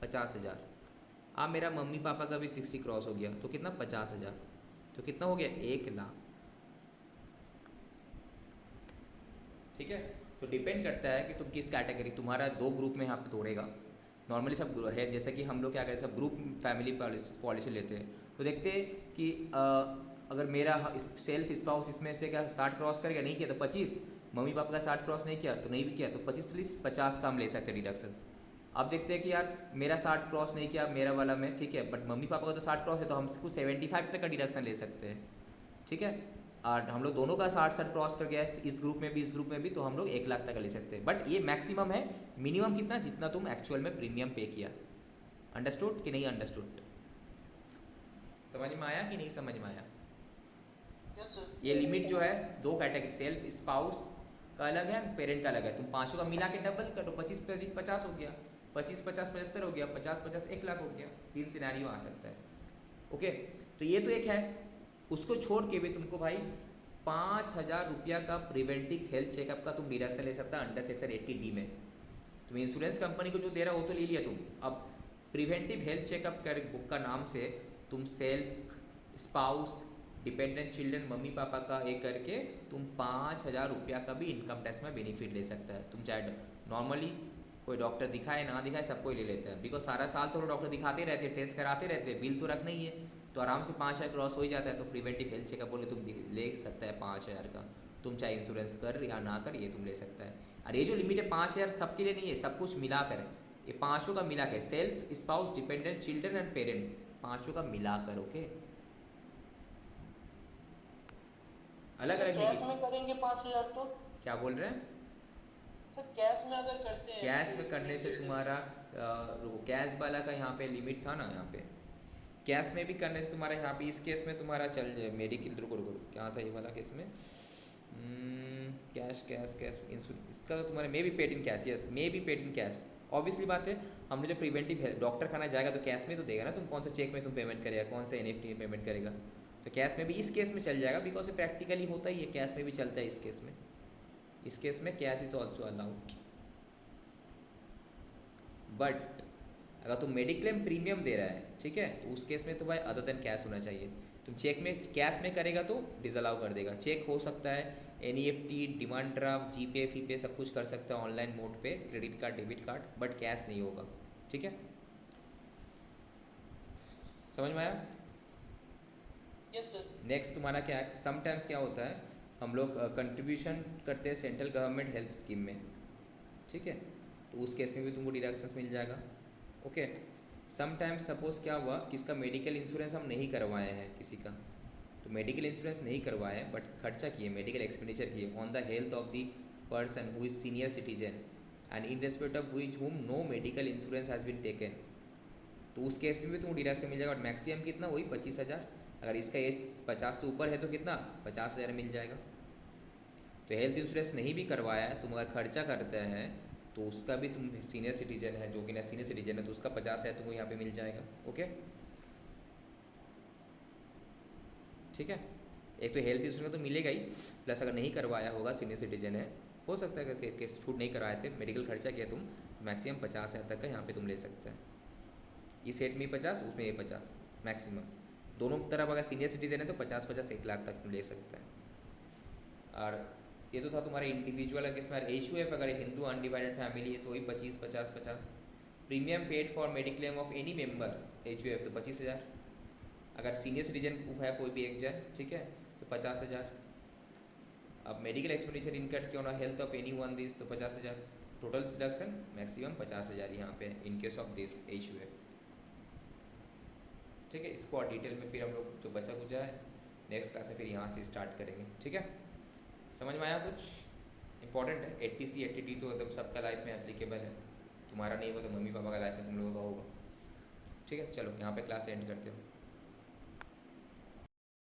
50,000। अब मेरा मम्मी पापा का भी 60 क्रॉस हो गया तो कितना? 50,000। तो कितना हो गया? 1,00,000। ठीक है, तो डिपेंड करता है कि तुम किस कैटेगरी, तुम्हारा 2 ग्रुप में यहाँ पे तोड़ेगा। नॉर्मली सब है, जैसे कि हम लोग क्या करते हैं, सब ग्रुप फैमिली पॉलिसी लेते हैं, तो देखते हैं कि अगर मेरा सेल्फ स्पाउस इसमें से क्या 60 क्रॉस कर गया, नहीं किया तो 25, मम्मी पापा का 60 क्रॉस नहीं किया तो नहीं भी किया तो 25 प्लस 50 का हम ले सकते हैं डिडक्शन। अब देखते हैं कि यार मेरा 60 क्रॉस नहीं किया मेरा वाला में, ठीक है, बट मम्मी पापा का तो 60 क्रॉस है, तो हम इसको 75 तक का डिडक्शन ले सकते हैं, ठीक है। और हम लोग दोनों का 60 क्रॉस कर गया है, इस ग्रुप में भी इस ग्रुप में भी, तो हम लोग 1,00,000 तक का ले सकते हैं। बट ये मैक्सिमम है, मिनिमम कितना? जितना तुम एक्चुअल में प्रीमियम पे किया। अंडरस्टूड कि नहीं अंडरस्टूड? समझ में आया कि नहीं समझ में आया? ये लिमिट जो है 2 कैटेगरी, सेल्फ स्पाउस का अलग है, पेरेंट का अलग है। तुम पांचों का मिला के डबल करो, 25 25 50 हो गया, 25 50 75 हो गया, 50 50 1,00,000 हो गया। 3 सिनेरियो आ सकता है, ओके। तो ये तो एक है, उसको छोड़ के भी तुमको भाई 5,000 रुपया का प्रिवेंटिव हेल्थ चेकअप का तुम डिडक्शन ले सकता है अंडर सेक्शन 80D में। तुम इंश्योरेंस कंपनी को जो दे रहा हो वो तो ले लिया तुम, अब प्रिवेंटिव हेल्थ चेकअप कर बुक का नाम से तुम self, spouse, dependent children, mummy papa का एक करके तुम 5,000 रुपया का भी इनकम टैक्स में बेनिफिट ले सकता है। तुम चाहे नॉर्मली कोई डॉक्टर दिखाए ना दिखाए सबको ले लेते हैं, बिकॉज सारा साल तो डॉक्टर दिखाते रहते हैं, टेस्ट कराते रहते हैं, बिल तो रखना ही है, तो आराम से 5,000 क्रॉस हो ही जाता है। तो प्रिवेंटिव हेल्थ चेकअप बोले तुम ले सकता है 5,000 का, तुम चाहे इंश्योरेंस कर या ना कर ये तुम ले सकता है। और ये जो लिमिट है 5,000 सबके लिए नहीं है, सब कुछ मिलाकर, ये पाँचों का मिलाकर, self, spouse, dependent children and parent, पाँचों का मिलाकर, ओके। अलग अलग कैश में करेंगे 5,000 तो क्या बोल रहे हैं? सर कैश में अगर करते हैं, कैश में करने से तुम्हारा कैश वाला का यहाँ पे लिमिट था ना, यहाँ पे कैश में भी करने से तुम्हारा यहाँ पे इस केस में तुम्हारा चल जाए मेडिकल, रुको रुको क्या था ये वाला केस में, कैश कैश कैश इसका तो तुम्हारा may be paid in cash, yes may be paid in cash, obviously बात है, हमने जो प्रिवेंटिव डॉक्टर खाना जाएगा तो कैश में तो देगा ना, तुम कौन सा चेक में तुम पेमेंट करेगा, कौन सा एनएफटी में पेमेंट करेगा, तो कैश में भी इस केस में चल जाएगा, बिकॉज प्रैक्टिकली होता ही है, कैश में भी चलता है इस केस में। इस केस में cash is also allowed. But अगर तुम मेडिक्लेम प्रीमियम दे रहा है, ठीक है, तो उस केस में तो भाई अदर देन कैश होना चाहिए। तुम चेक में कैश में करेगा तो डिसअलाउ कर देगा। चेक हो सकता है, एनईएफटी, डिमांड ड्राफ्ट, जीपे, फीपे सब कुछ कर सकता है ऑनलाइन मोड पे, credit card, debit card, but cash नहीं होगा। ठीक है, समझ में आया? Yes sir. नेक्स्ट तुम्हारा क्या है, समटाइम्स क्या होता है, हम लोग कंट्रीब्यूशन करते हैं सेंट्रल गवर्नमेंट हेल्थ स्कीम में, ठीक है, तो उस केस में भी तुमको डिडक्शंस मिल जाएगा। ओके, समटाइम्स सपोज क्या हुआ, किसका मेडिकल इंश्योरेंस हम नहीं करवाए हैं किसी का, तो मेडिकल इंश्योरेंस नहीं करवाए बट खर्चा किए, मेडिकल एक्सपेंडिचर किए on the health of the person who is senior citizen and in respect of which whom no medical insurance has been taken, तो उस केस में भी तुमको डिडक्शन मिल जाएगा। और मैक्सिमम कितना, वही 25,000। अगर इसका एज 50 से ऊपर है तो कितना, 50,000 मिल जाएगा। तो हेल्थ इंश्योरेंस नहीं भी करवाया है, तुम अगर खर्चा करते हैं तो उसका भी, तुम सीनियर सिटीजन है, जो कि ना सीनियर सिटीजन है, तो उसका 50,000 तुमको यहाँ पे मिल जाएगा। ओके, ठीक है, एक तो हेल्थ इंश्योरेंस तो मिलेगा ही, प्लस अगर नहीं करवाया होगा, सीनियर सिटीजन है, हो सकता है कि केस छूट नहीं करवाए थे, मेडिकल खर्चा किया तुम, तो मैक्सिमम 50,000 तक का यहाँ पे तुम ले सकते हैं। इस सेट में 50, उसमें ये 50 मैक्सिमम, दोनों तरफ अगर सीनियर सिटीजन है तो 50-50 1 लाख तक तुम ले सकते हैं। और ये तो था तुम्हारा इंडिविजुअल केस में। HUF अगर हिंदू अनडिवाइडेड फैमिली है तो वही 25-50-50। Premium paid for mediclaim of any member HUF तो 25,000। अगर सीनियर सिटीजन है कोई भी एक जन, ठीक है, तो 50,000। अब मेडिकल एक्सपेंडिचर इनकट किया on health of any one this तो 50,000। टोटल डिडक्शन मैक्सिमम 50,000 यहाँ पे इन केस ऑफ दिस HUF। ठीक है, इसको और डिटेल में फिर हम लोग जो बचा कुचा है नेक्स्ट क्लास में फिर यहाँ से स्टार्ट करेंगे। ठीक है, समझ में आया? कुछ इंपॉर्टेंट है, 80C 80D तो एकदम सबका लाइफ में एप्लीकेबल है, तुम्हारा नहीं होगा तो मम्मी पापा का लाइफ में तुम लोगों का होगा। ठीक है, चलो यहाँ पे क्लास एंड करते हो।